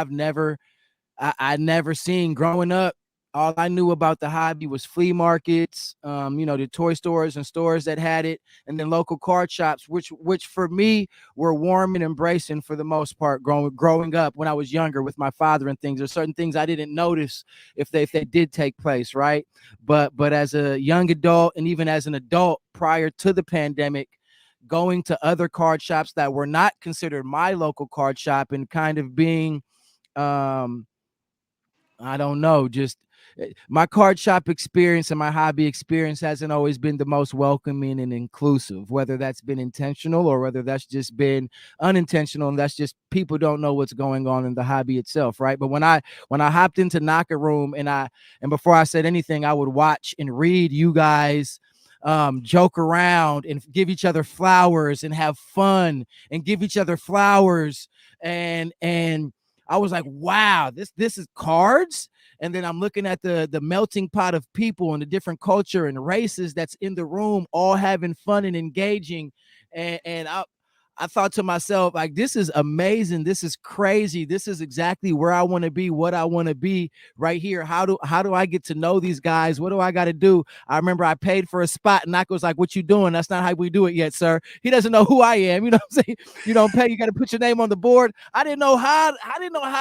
I never seen growing up. All I knew about the hobby was flea markets, the toy stores and stores that had it, and then local card shops, which for me were warm and embracing for the most part. Growing up when I was younger with my father and things, there's certain things I didn't notice if they did take place, right? But as a young adult and even as an adult prior to the pandemic, going to other card shops that were not considered my local card shop and kind of being um I don't know. Just my card shop experience and my hobby experience hasn't always been the most welcoming and inclusive, whether that's been intentional or whether that's just been unintentional. And that's just people don't know what's going on in the hobby itself. Right. But when I hopped into Knocker Room and before I said anything, I would watch and read you guys joke around and give each other flowers and have fun and give each other flowers and I was like, wow, this is cards. And then I'm looking at the melting pot of people and the different culture and races that's in the room, all having fun and engaging. And I thought to myself, like, this is amazing. This is crazy. This is exactly where I want to be, what I want to be right here. How do I get to know these guys? What do I got to do? I remember I paid for a spot and Nako was like, what you doing? That's not how we do it yet, sir. He doesn't know who I am. You know what I'm saying? You don't pay, you got to put your name on the board. I didn't know how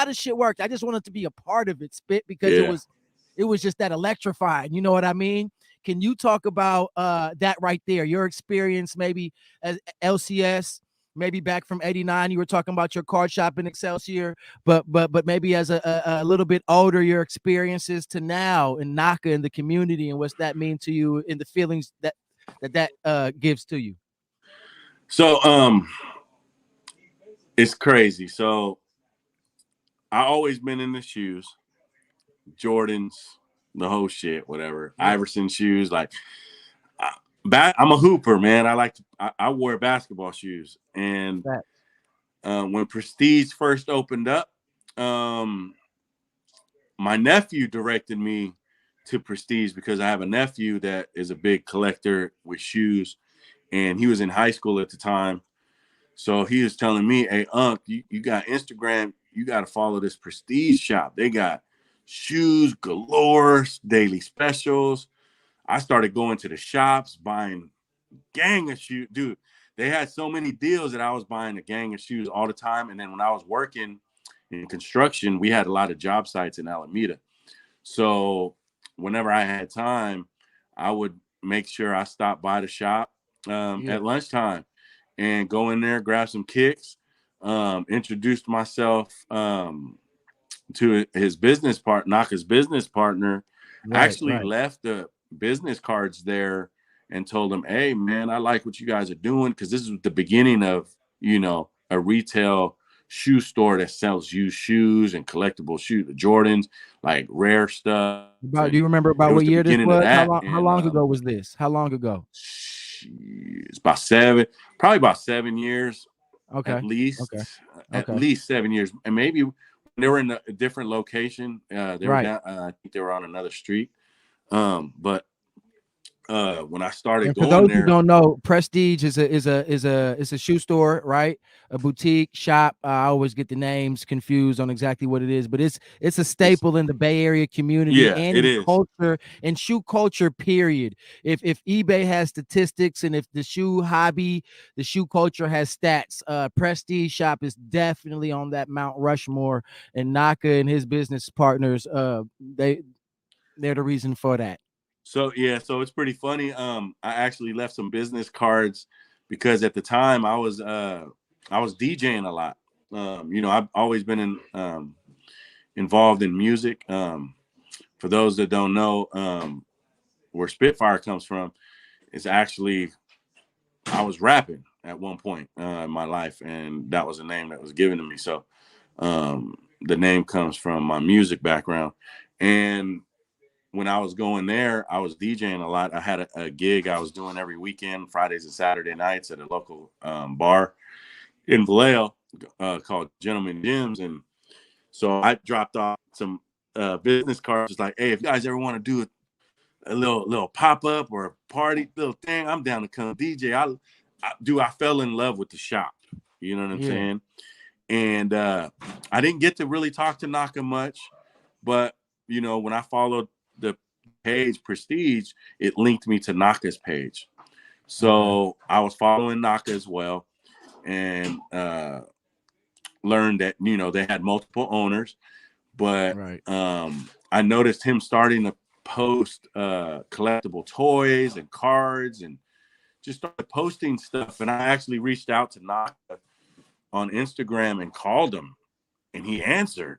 this shit worked. I just wanted to be a part of it, Spit, because it Yeah. was just that electrifying. You know what I mean? Can you talk about that right there? Your experience maybe as LCS, maybe back from '89. You were talking about your card shop in Excelsior, but maybe as a little bit older, your experiences to now in Naka in the community and what's that mean to you and the feelings that gives to you. So it's crazy. So I always been in the shoes, Jordans, the whole shit, whatever. Yeah. Iverson shoes, like I'm a hooper, man. I wear basketball shoes, and That, when Prestige first opened up, um, my nephew directed me to Prestige because I have a nephew that is a big collector with shoes, and he was in high school at the time. So he was telling me, hey, Unc, you got Instagram, you got to follow this Prestige shop. They got shoes galore, daily specials. I started going to the shops, buying gang of shoes, dude. They had so many deals that I was buying a gang of shoes all the time. And then when I was working in construction, we had a lot of job sites in Alameda. So whenever I had time, I would make sure I stopped by the shop at lunchtime and go in there, grab some kicks, introduced myself to his business Naka's business partner. Actually left the business cards there and told him, hey, man, I like what you guys are doing, because this is the beginning of, a retail shoe store that sells used shoes and collectible shoes, the Jordans, like rare stuff. And Do you remember it was about the what year this beginning of was? that. How long ago was this? How long ago? It's probably about 7 years. Okay. At least, Okay. at least 7 years. And maybe they were in a different location. They were down, I think they were on another street. But when I started And for going those who there, don't know, Prestige is a shoe store, right? A boutique shop. I always get the names confused on exactly what it is, but it's a staple in the Bay Area community and it in is. culture and shoe culture. Period. If eBay has statistics and if the shoe hobby, the shoe culture has stats, Prestige shop is definitely on that Mount Rushmore. And Naka and his business partners, they're the reason for that. So it's pretty funny. I actually left some business cards because at the time I was DJing a lot. I've always been involved in music. For those that don't know, where Spitfire comes from, it's actually I was rapping at one point in my life, and that was a name that was given to me. So the name comes from my music background. And when I was going there, I was DJing a lot. I had a gig I was doing every weekend, Fridays and Saturday nights, at a local bar in Vallejo called Gentleman Gyms. And so I dropped off some business cards, just like, hey, if you guys ever want to do a little pop-up or a party little thing, I'm down to come DJ. I fell in love with the shop. You know what I'm saying? And I didn't get to really talk to Naka much, but when I followed the page Prestige, it linked me to Naka's page. So I was following Naka as well, and learned that they had multiple owners, but I noticed him starting to post collectible toys and cards, and just started posting stuff. And I actually reached out to Naka on Instagram and called him, and he answered.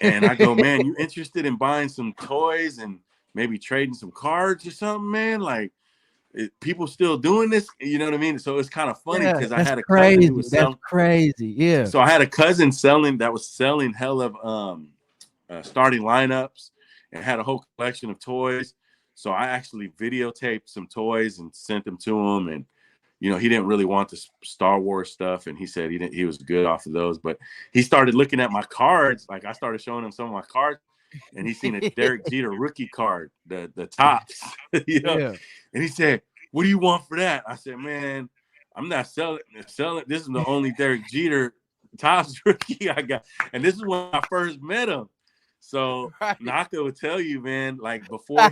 And I go, man, you interested in buying some toys and maybe trading some cards or something, man? Like, people still doing this, you know what I mean? So it's kind of funny because I had a cousin who was selling. That's crazy. Yeah. So I had a cousin that was selling hell of starting lineups and had a whole collection of toys. So I actually videotaped some toys and sent them to him. And he didn't really want the Star Wars stuff, and he said he was good off of those. But he started looking at my cards. Like, I started showing him some of my cards, and he seen a Derek Jeter rookie card, the tops, And he said, "What do you want for that?" I said, "Man, I'm not selling. This is the only Derek Jeter tops rookie I got, and this is when I first met him." So Naka would tell you, man, like before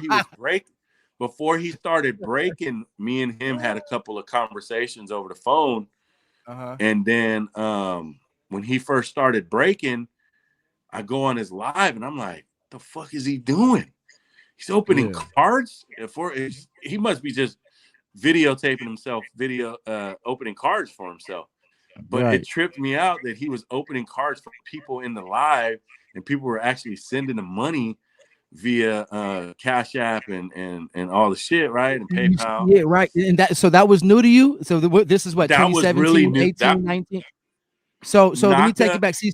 he started breaking, me and him had a couple of conversations over the phone. And then when he first started breaking, I go on his live and I'm like, the fuck is he doing? He's opening cards he must be just videotaping himself, opening cards for himself. But it tripped me out that he was opening cards for people in the live, and people were actually sending him money via Cash App and all the shit, right? And PayPal. Yeah, right. And that was new to you. So this is what, that 2017, was really new. 18, 19. So let me take it back. See,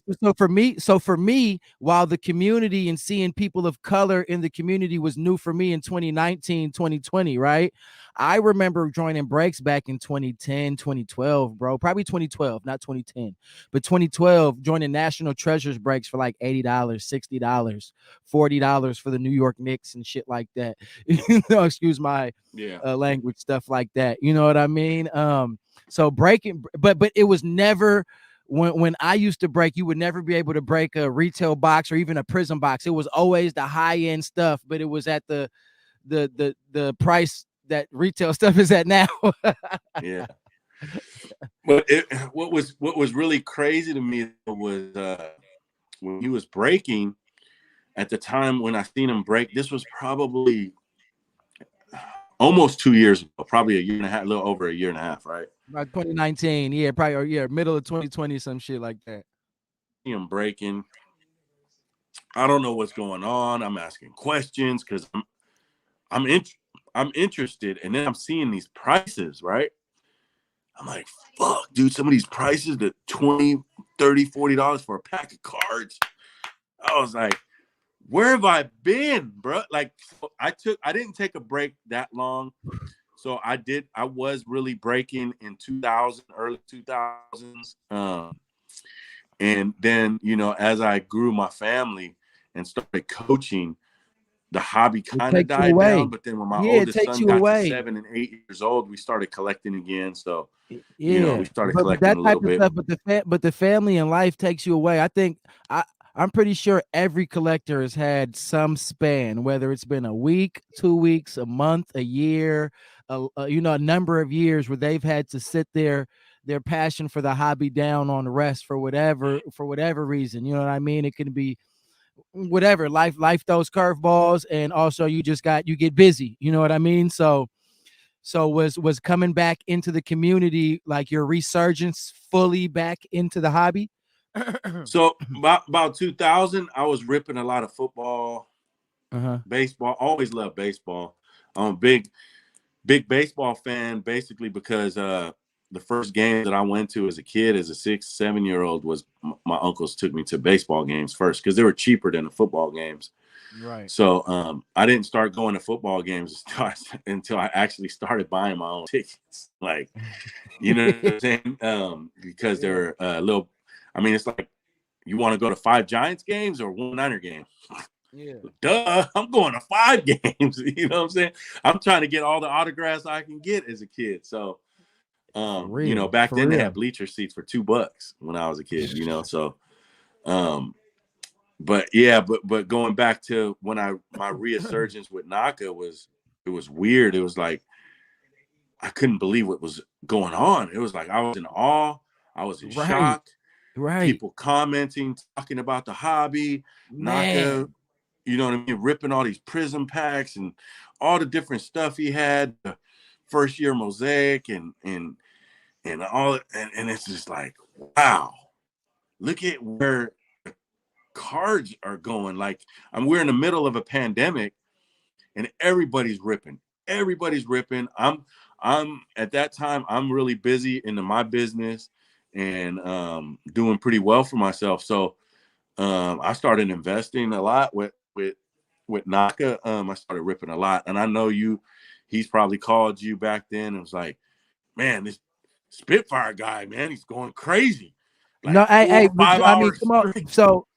so for me, while the community and seeing people of color in the community was new for me in 2019, 2020, right? I remember joining breaks back in 2010, 2012, bro. Probably 2012, not 2010, but 2012, joining National Treasures breaks for like $80, $60, $40 for the New York Knicks and shit like that. Excuse my language, stuff like that. You know what I mean? So breaking, but it was never. When I used to break, you would never be able to break a retail box or even a prison box. It was always the high end stuff, but it was at the price that retail stuff is at now. Yeah. But what was really crazy to me was when he was breaking at the time when I seen him break. This was probably almost 2 years ago, probably a year and a half, a little over a year and a half, right? About 2019, yeah, probably, or yeah, middle of 2020, some shit like that. Him breaking. I don't know what's going on. I'm asking questions because I'm in, I'm interested, and then I'm seeing these prices, right? I'm like, fuck, dude, some of these prices, the $20, $30, $40 for a pack of cards. I was like, where have I been, bro? Like, I didn't take a break that long. So I was really breaking in 2000, early 2000s. And then, as I grew my family and started coaching, the hobby It kind of takes you died down. away. But then when my Yeah, it oldest takes son you got to away. 7 and 8 years old, we started collecting again. So, we Yeah, started but collecting a that type little of bit. stuff, but the family and life takes you away. I think I'm pretty sure every collector has had some span, whether it's been a week, 2 weeks, a month, a year, a number of years where they've had to sit their passion for the hobby down on rest for whatever reason. You know what I mean? It can be whatever, life throws curveballs, and also you get busy. You know what I mean? So was coming back into the community like your resurgence fully back into the hobby? So about 2000, I was ripping a lot of football, Uh-huh. baseball. Always loved baseball. I'm a big baseball fan, basically because the first game that I went to as a kid, as a 6, 7 year old, was my uncles took me to baseball games first because they were cheaper than the football games. Right. So I didn't start going to football games until I actually started buying my own tickets. Like, you know what I'm saying? Because Yeah. they're a little. I mean, it's like you want to go to 5 Giants games or 1 Niner game. Yeah. Duh, I'm going to 5 games. You know what I'm saying? I'm trying to get all the autographs I can get as a kid. So, For real. back For then they real. had bleacher seats for $2 when I was a kid. So, but yeah, but going back to when my resurgence with Naka it was weird. It was like I couldn't believe what was going on. It was like I was in awe. I was in Right. shock. Right. People commenting, talking about the hobby, Naka, Man. you know what I mean, ripping all these prism packs and all the different stuff he had, the first year mosaic and all, and it's just like, wow, look at where the cards are going. Like, we're in the middle of a pandemic and everybody's ripping. Everybody's ripping. I'm at that time, I'm really busy into my business and doing pretty well for myself. So I started investing a lot with Naka. I started ripping a lot, and I know he's probably called you back then and was like, "Man, this Spitfire guy, man, he's going crazy, like No, four hey, or five I mean, hours come on. straight."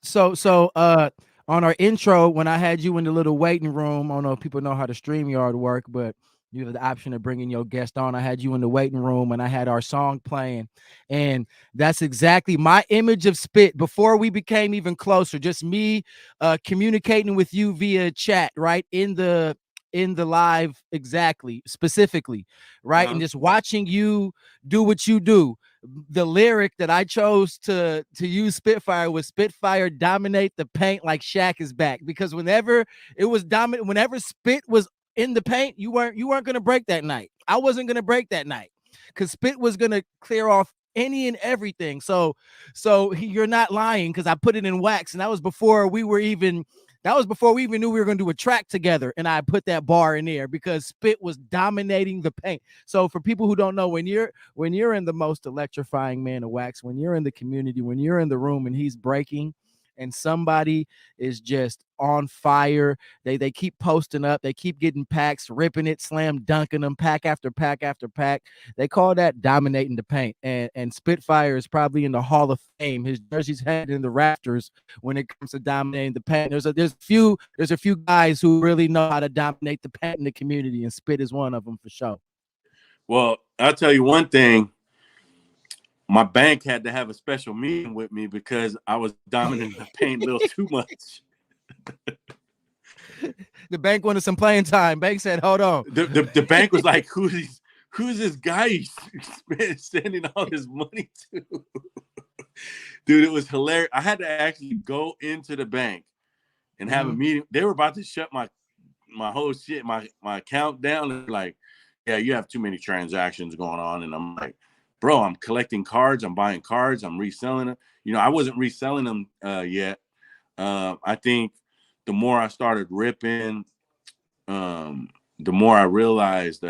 So, on our intro, when I had you in the little waiting room, I don't know if people know how the StreamYard work, but you have the option of bringing your guest on. I had you in the waiting room, and I had our song playing, and that's exactly my image of Spit before we became even closer. Just me, communicating with you via chat, right in the live, exactly, specifically, right, and Uh-huh. just watching you do what you do. The lyric that I chose to use Spitfire was Spitfire dominate the paint like Shaq is back, because whenever it was dominant, whenever Spit was in the paint, you weren't gonna break that night. I wasn't gonna break that night because Spit was gonna clear off any and everything. You're not lying, because I put it in wax, and that was before we even knew we were going to do a track together, and I put that bar in there because Spit was dominating the paint. So for people who don't know, when you're in the most electrifying man of wax, when you're in the community, when you're in the room and he's breaking and somebody is just on fire, they keep posting up, they keep getting packs, ripping it, slam dunking them, pack after pack after pack. They call that dominating the paint. And Spitfire is probably in the Hall of Fame. His jersey's hanging in the rafters when it comes to dominating the paint. There's a few guys who really know how to dominate the paint in the community, and Spit is one of them for sure. Well, I'll tell you one thing. My bank had to have a special meeting with me because I was dominating the paint a little too much. The bank wanted some playing time. Bank said, "Hold on." The bank was like, who's this guy you sending all this money to? Dude, it was hilarious. I had to actually go into the bank and have a meeting. They were about to shut my whole shit, my account down. They're like, yeah, you have too many transactions going on. And I'm like, bro, I'm collecting cards. I'm buying cards. I'm reselling them. I wasn't reselling them yet. I think the more I started ripping, the more I realized,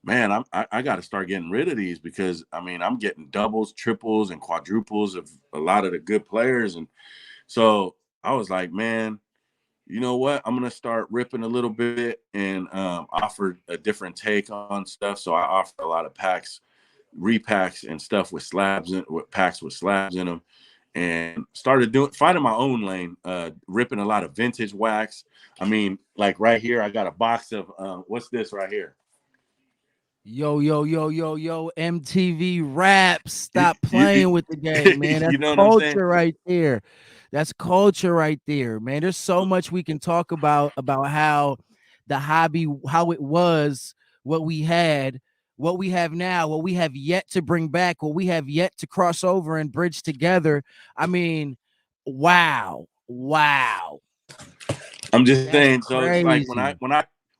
man, I got to start getting rid of these because I'm getting doubles, triples, and quadruples of a lot of the good players, and so I was like, man, you know what? I'm gonna start ripping a little bit and offer a different take on stuff. So I offer a lot of packs, repacks, and stuff with with packs with slabs in them, and started finding my own lane, ripping a lot of vintage wax. Like right here, I got a box of what's this right here? Yo, yo, yo, yo, yo, MTV Raps. You, Stop you, playing with the game, man. That's you know what I'm saying? culture right there. That's culture right there, man. There's so much we can talk about how the hobby, how it was, what we had, what we have now, what we have yet to bring back, what we have yet to cross over and bridge together. I mean, wow. Wow. I'm just That's saying. So it's like crazy.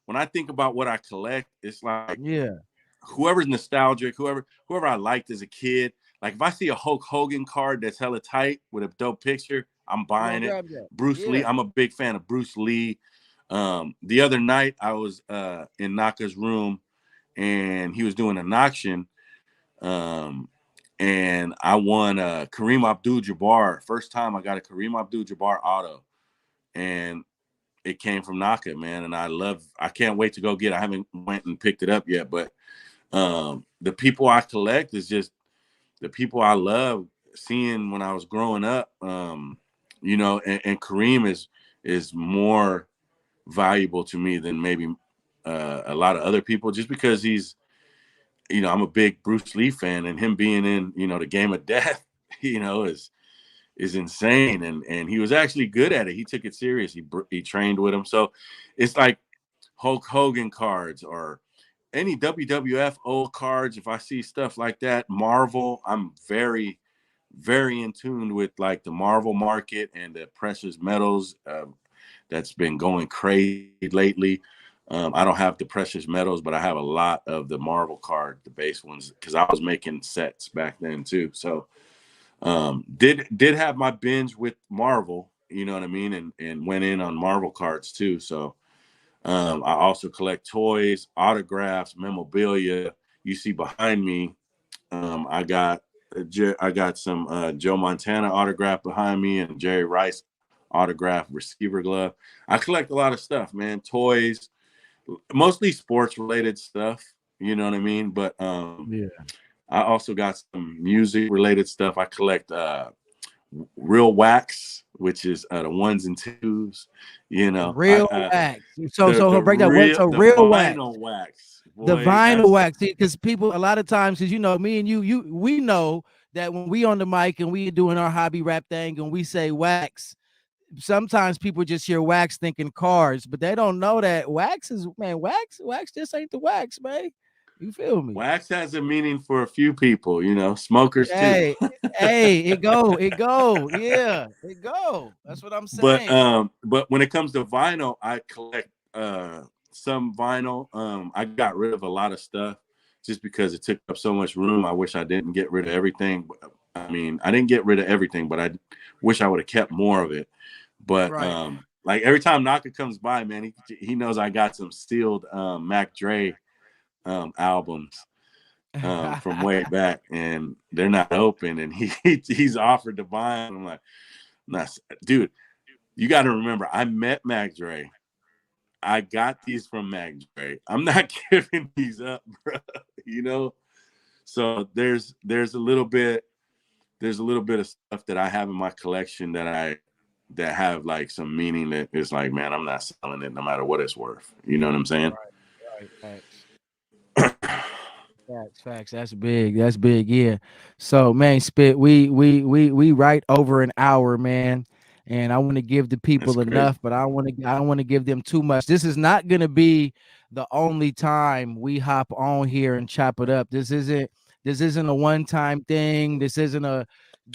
when I think about what I collect, it's like Yeah. whoever's nostalgic, whoever I liked as a kid. Like if I see a Hulk Hogan card that's hella tight with a dope picture, I'm You're gonna buying it. grab that. Bruce Lee, Yeah. I'm a big fan of Bruce Lee. The other night I was in Naka's room and he was doing an auction. Um, and I won Kareem Abdul-Jabbar. First time I got a Kareem Abdul-Jabbar auto. And it came from Naka, man. And I can't wait to go get it. I haven't went and picked it up yet, but the people I collect is just the people I love seeing when I was growing up. And Kareem is more valuable to me than maybe a lot of other people, just because I'm a big Bruce Lee fan, and him being in the Game of Death, is insane, and he was actually good at it. He took it serious. He trained with him, so it's like Hulk Hogan cards or any WWF old cards. If I see stuff like that, Marvel, I'm very, very in tune with like the Marvel market and the precious metals that's been going crazy lately. I don't have the precious metals, but I have a lot of the Marvel card, the base ones, because I was making sets back then too. So did have my binge with Marvel, you know what I mean, and went in on Marvel cards too. So I also collect toys, autographs, memorabilia. You see behind me, I got some Joe Montana autograph behind me and Jerry Rice autograph receiver glove. I collect a lot of stuff, man. Toys, mostly sports related stuff. You know what I mean? But Yeah. I also got some music related stuff. I collect real wax, which is the ones and twos. I Real wax. So the so the break that. What? real So the real wax. vinyl wax, The boy. vinyl That's wax, because people a lot of times, because me and you we know that when we on the mic and we doing our hobby rap thing and we say wax, sometimes people just hear wax thinking cars, but they don't know that wax is, man, wax just ain't the wax, man. You feel me? wax has a meaning for a few people, smokers too. Hey, hey, it go, yeah, it go. That's what I'm But saying. but when it comes to vinyl, I collect some vinyl. I got rid of a lot of stuff just because it took up so much room. I wish I didn't get rid of everything. I didn't get rid of everything, but I wish I would have kept more of it. But Right. like every time Naka comes by, man, he knows I got some sealed Mac Dre albums from way back, and they're not open, and he's offered to buy them. I'm like, nah, dude, you got to remember, I met Mac Dre. I got these from Mac Dre. I'm not giving these up, bro. You know, so there's a little bit of stuff that I have in my collection that have like some meaning that is like, man, I'm not selling it no matter what it's worth. You know what I'm saying? Right, facts. Facts. That's big. That's big. Yeah. So, man, Spit, we right over an hour, man. and I want to give the That's people crazy. enough, but I don't want to give them too much. This is not going to be the only time we hop on here and chop it up. This isn't a one-time thing. This isn't a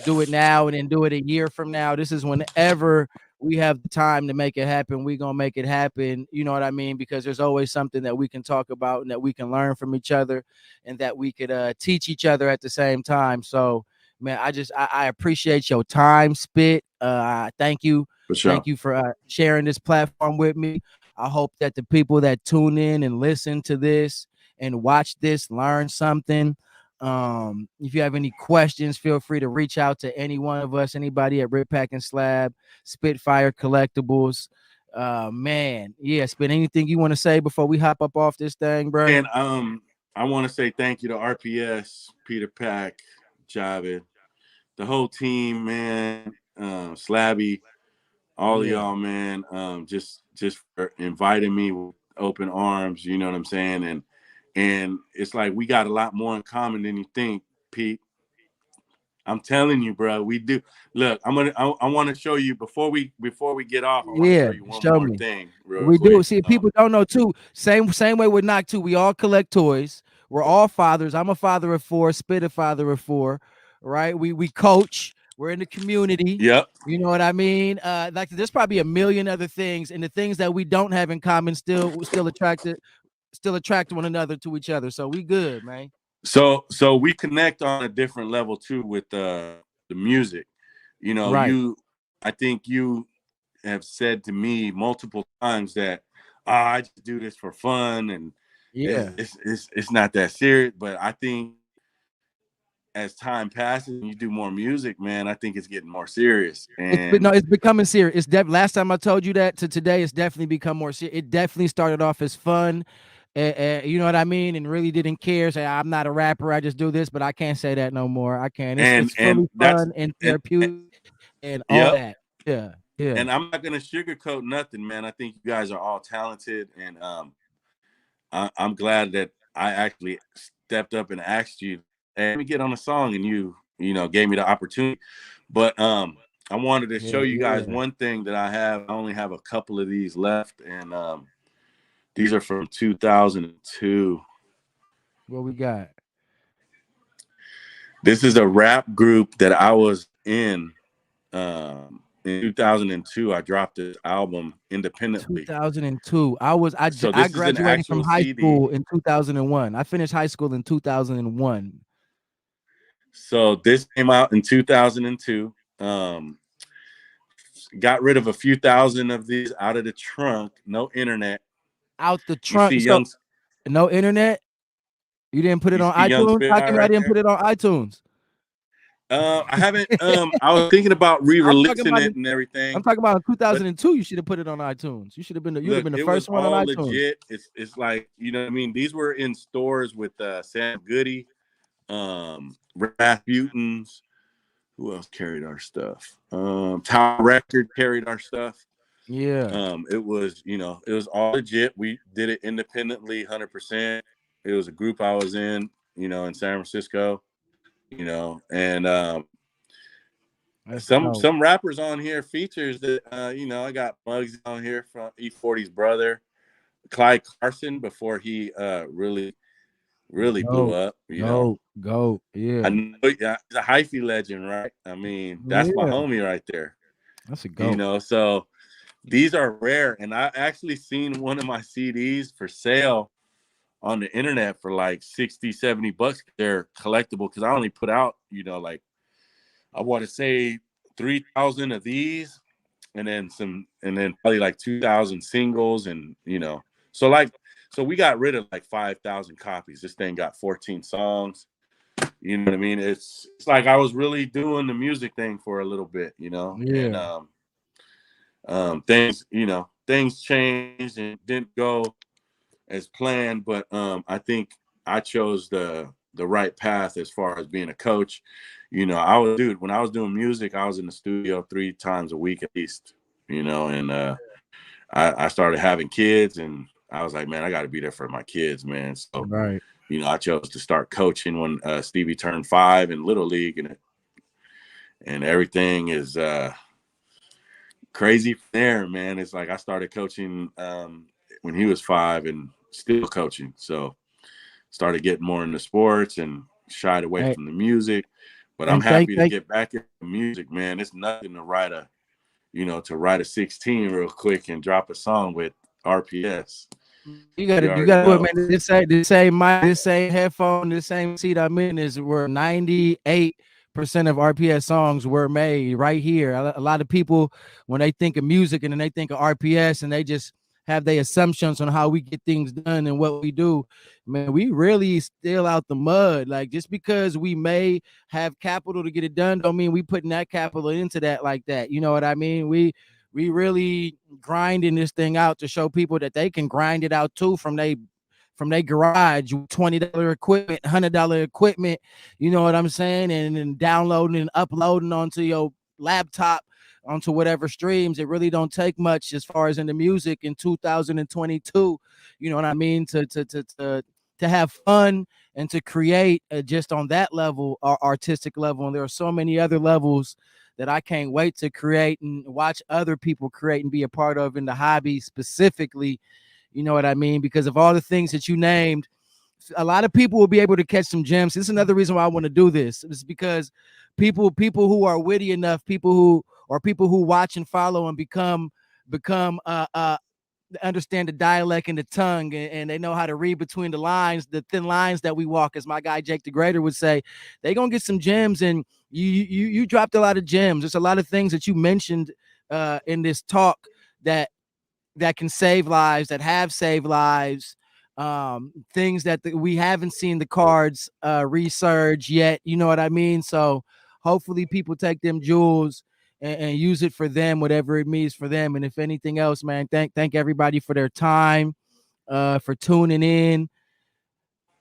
do it now and then do it a year from now. This is whenever we have the time to make it happen, we gonna make it happen. You know what I mean? Because there's always something that we can talk about and that we can learn from each other and that we could teach each other at the same time. So man, I appreciate your time, Spit. Thank you. For sure. Thank you for sharing this platform with me. I hope that the people that tune in and listen to this and watch this learn something. If you have any questions, feel free to reach out to any one of us, anybody at Rip Pack and Slab, Spitfire Collectibles. Man, yeah, Spit, anything you want to say before we hop up off this thing, bro? And I want to say thank you to RPS, Peter Pack, Javed, the whole team, man, Slabby, all of Yeah. y'all, man. Just for inviting me with open arms. You know what I'm saying? And it's like we got a lot more in common than you think, Pete. I'm telling you, bro, we do. Look, I want to show you before we get off. I want to show Yeah, you one show more me. thing real We do. quick. See, people don't know too. Same way with Knock too. We all collect toys. We're all fathers. I'm a father of four. Spit a father of four. Right. We coach. We're in the community. Yep. You know what I mean? Like there's probably a million other things, and the things that we don't have in common still attract one another to each other. So we good, man. So we connect on a different level too with the music. You know, Right. I think you have said to me multiple times that I just do this for fun and Yeah. it's not that serious. But I think as time passes and you do more music, man, I think it's getting more serious. No, And it's becoming serious. Last time I told you that to today, it's definitely become more serious. It definitely started off as fun, you know what I mean, and really didn't care. Say I'm not a rapper, I just do this, but I can't say that no more. I can't. It's and fully that's fun and and therapeutic and all yep. that. Yeah, yeah, And I'm not gonna sugarcoat nothing, man. I think you guys are all talented, and I'm glad that I actually stepped up and asked you, hey, let me get on a song, and you gave me the opportunity. But I wanted to show yeah, you guys yeah. one thing that I have. I only have a couple of these left, and these are from 2002. What we got? This is a rap group that I was in 2002. I dropped this album independently. 2002. So I this is an graduated from actual high CD. school in 2001. I finished high school in 2001. So this came out in 2002. Got rid of a few thousand of these out of the trunk. No internet. Out the You see trunk. So young, no internet. You didn't put it you on see young iTunes. How Spitfire come I right didn't put there. it on iTunes? I haven't. I was thinking about I'm talking re-releasing about. it and I'm everything, talking about in but 2002. You should have put it on iTunes. You'd have look, been the it was first one on all iTunes. legit. It's like what I mean. These were in stores with Sam Goody, Rasputins. Who else carried our stuff? Tower Record carried our stuff. Yeah, It was all legit. We did it independently, 100%. It was a group I was in San Francisco, and that's some dope. some rappers on here features that I got Muggs on here from E40's brother, Clyde Carson, before he really blew Dope, up. dope. I Yeah, know he's a hyphy legend, right? I mean, that's my yeah. homie right there. That's a goat. So these are rare, and I actually seen one of my CDs for sale on the internet for like 60, $70. They're collectible because I only put out, like I want to say 3,000 of these, and then probably like 2,000 singles, and so we got rid of like 5,000 copies. This thing got 14 songs. You know what I mean? It's like I was really doing the music thing for a little bit, and Yeah, things changed and didn't go as planned, but I think I chose the right path as far as being a coach. When I was doing music, I was in the studio 3 times a week at least, and I started having kids, and I was like, man, I got to be there for my kids, man. So, right. I chose to start coaching when Stevie turned 5 in Little League, and everything is crazy from there, man. It's like I started coaching when he was 5 and still coaching. So started getting more into sports and shied away Hey, from the music. But I'm and thank happy to thank get back into music, man. It's nothing to write a 16 real quick and drop a song with RPS. You you already gotta do it, know. man. This same mic, this same headphone, this same seat I'm in is where 98% of RPS songs were made right here. A lot of people, when they think of music and then they think of RPS and they just have their assumptions on how we get things done and what we do. Man, we really still out the mud. Like, just because we may have capital to get it done don't mean we putting that capital into that like that. You know what I mean? We really grinding this thing out to show people that they can grind it out too from their garage, $20 equipment, $100 equipment. You know what I'm saying? And then downloading and uploading onto your laptop, onto whatever streams. It really don't take much as far as in the music in 2022. You know what I mean? To have fun and to create just on that level, artistic level. And there are so many other levels that I can't wait to create and watch other people create and be a part of in the hobby specifically. You know what I mean? Because of all the things that you named, a lot of people will be able to catch some gems. This is another reason why I want to do this. It's because people who are witty enough, people who watch and follow and become understand the dialect and the tongue, and they know how to read between the lines, the thin lines that we walk, as my guy Jake the Greater would say. They gonna get some gems, and you dropped a lot of gems. There's a lot of things that you mentioned in this talk that can save lives, that have saved lives, things that we haven't seen the cards resurge yet. You know what I mean? So hopefully people take them jewels and use it for them, whatever it means for them. And if anything else, man, thank everybody for their time, for tuning in.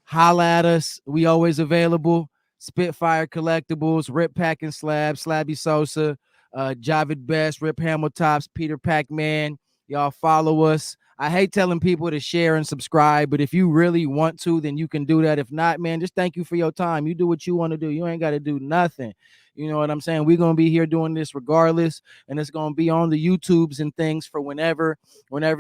Holla at us. We always available. Spitfire Collectibles, Rip Pack and Slab, Slabby Sosa, Javid Best, Rip Hamiltops, Peter Pac-Man. Y'all follow us. I hate telling people to share and subscribe, but if you really want to, then you can do that. If not, man, just thank you for your time. You do what you want to do. You ain't got to do nothing. You know what I'm saying? We're going to be here doing this regardless, and it's going to be on the YouTubes and things for whenever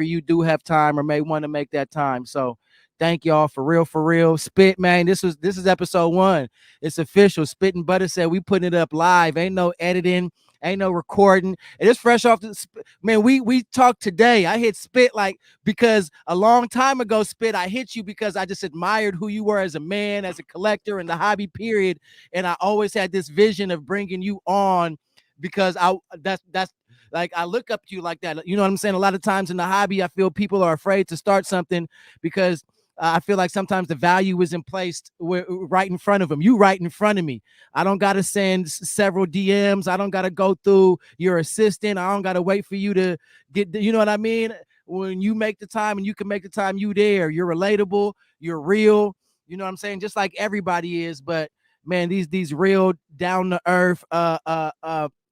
you do have time or may want to make that time. So thank y'all for real. Spit, man. This is episode 1. It's official. Spit and Butter said we putting it up live. Ain't no editing, ain't no recording. It is fresh off the man. We talked today. I hit Spit like because a long time ago, Spit, I hit you because I just admired who you were as a man, as a collector in the hobby period. And I always had this vision of bringing you on because that's like I look up to you like that. You know what I'm saying? A lot of times in the hobby, I feel people are afraid to start something because I feel like sometimes the value isn't placed right in front of them. You right in front of me. I don't got to send several DMs. I don't got to go through your assistant. I don't got to wait for you to get, you know what I mean? When you make the time and you can make the time, you there. You're relatable. You're real. You know what I'm saying? Just like everybody is. But man, these real down to earth,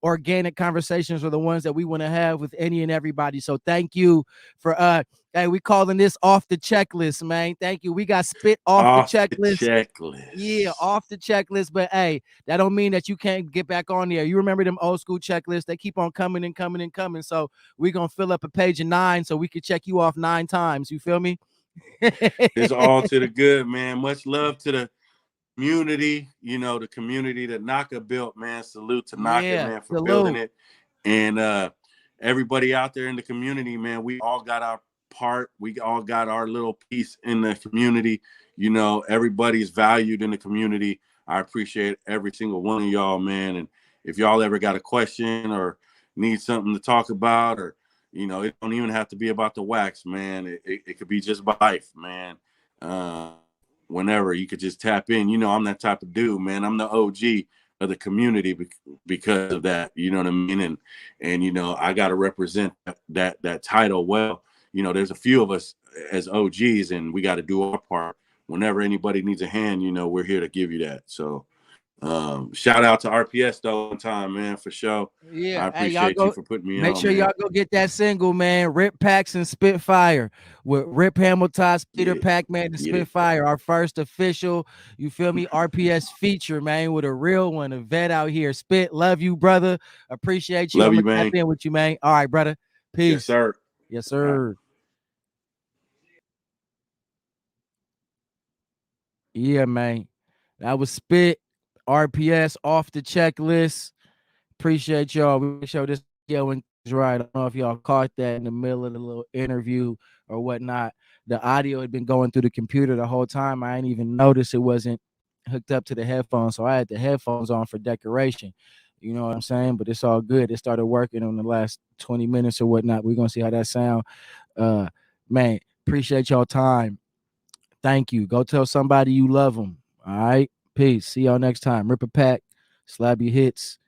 organic conversations are the ones that we want to have with any and everybody. So thank you for hey, we calling this off the checklist, man. Thank you. We got Spit off the Off the checklist. Yeah, checklist. off the checklist. But hey, that don't mean that you can't get back on there. You remember them old school checklists? They keep on coming and coming and coming. So we're gonna fill up a page of 9 so we can check you off 9 times. You feel me? It's all to the good, man. Much love to the community, the community that Naka built, man. Salute to Naka, Yeah, man, for building salute. it. And everybody out there in the community, man, we all got our part. We all got our little piece in the community. Everybody's valued in the community. I appreciate every single one of y'all, man. And if y'all ever got a question or need something to talk about, or it don't even have to be about the wax, man. It could be just about life, man. Whenever you could just tap in. I'm that type of dude, man. I'm the OG of the community because of that. You know what I mean? And I got to represent that title well. There's a few of us as OGs, and we got to do our part. Whenever anybody needs a hand, we're here to give you that. So Shout out to RPS though one time, man, for sure. Yeah, I hey, y'all appreciate you go for putting me make on, sure man. y'all go get that single, man. Rip Pax and Spitfire with Rip Hamilton, Peter Yeah, Pac-Man, and yeah. Spitfire. Our first official, you feel me, RPS feature, man, with a real one, a vet out here. Spit, love you, brother. Appreciate you. Love I'm you, gonna tap man. in with you, man. All right, brother. Yes, Peace. sir. Yes, All right. sir. Yeah, man. That was Spit, RPS off the checklist. Appreciate y'all. We show this video and right. I don't know if y'all caught that in the middle of the little interview or whatnot. The audio had been going through the computer the whole time. I didn't even notice it wasn't hooked up to the headphones. So I had the headphones on for decoration. You know what I'm saying? But it's all good. It started working in the last 20 minutes or whatnot. We're gonna see how that sound. Man, appreciate y'all time. Thank you. Go tell somebody you love them. All right. Peace. See y'all next time. Rip a pack. Slab your hits.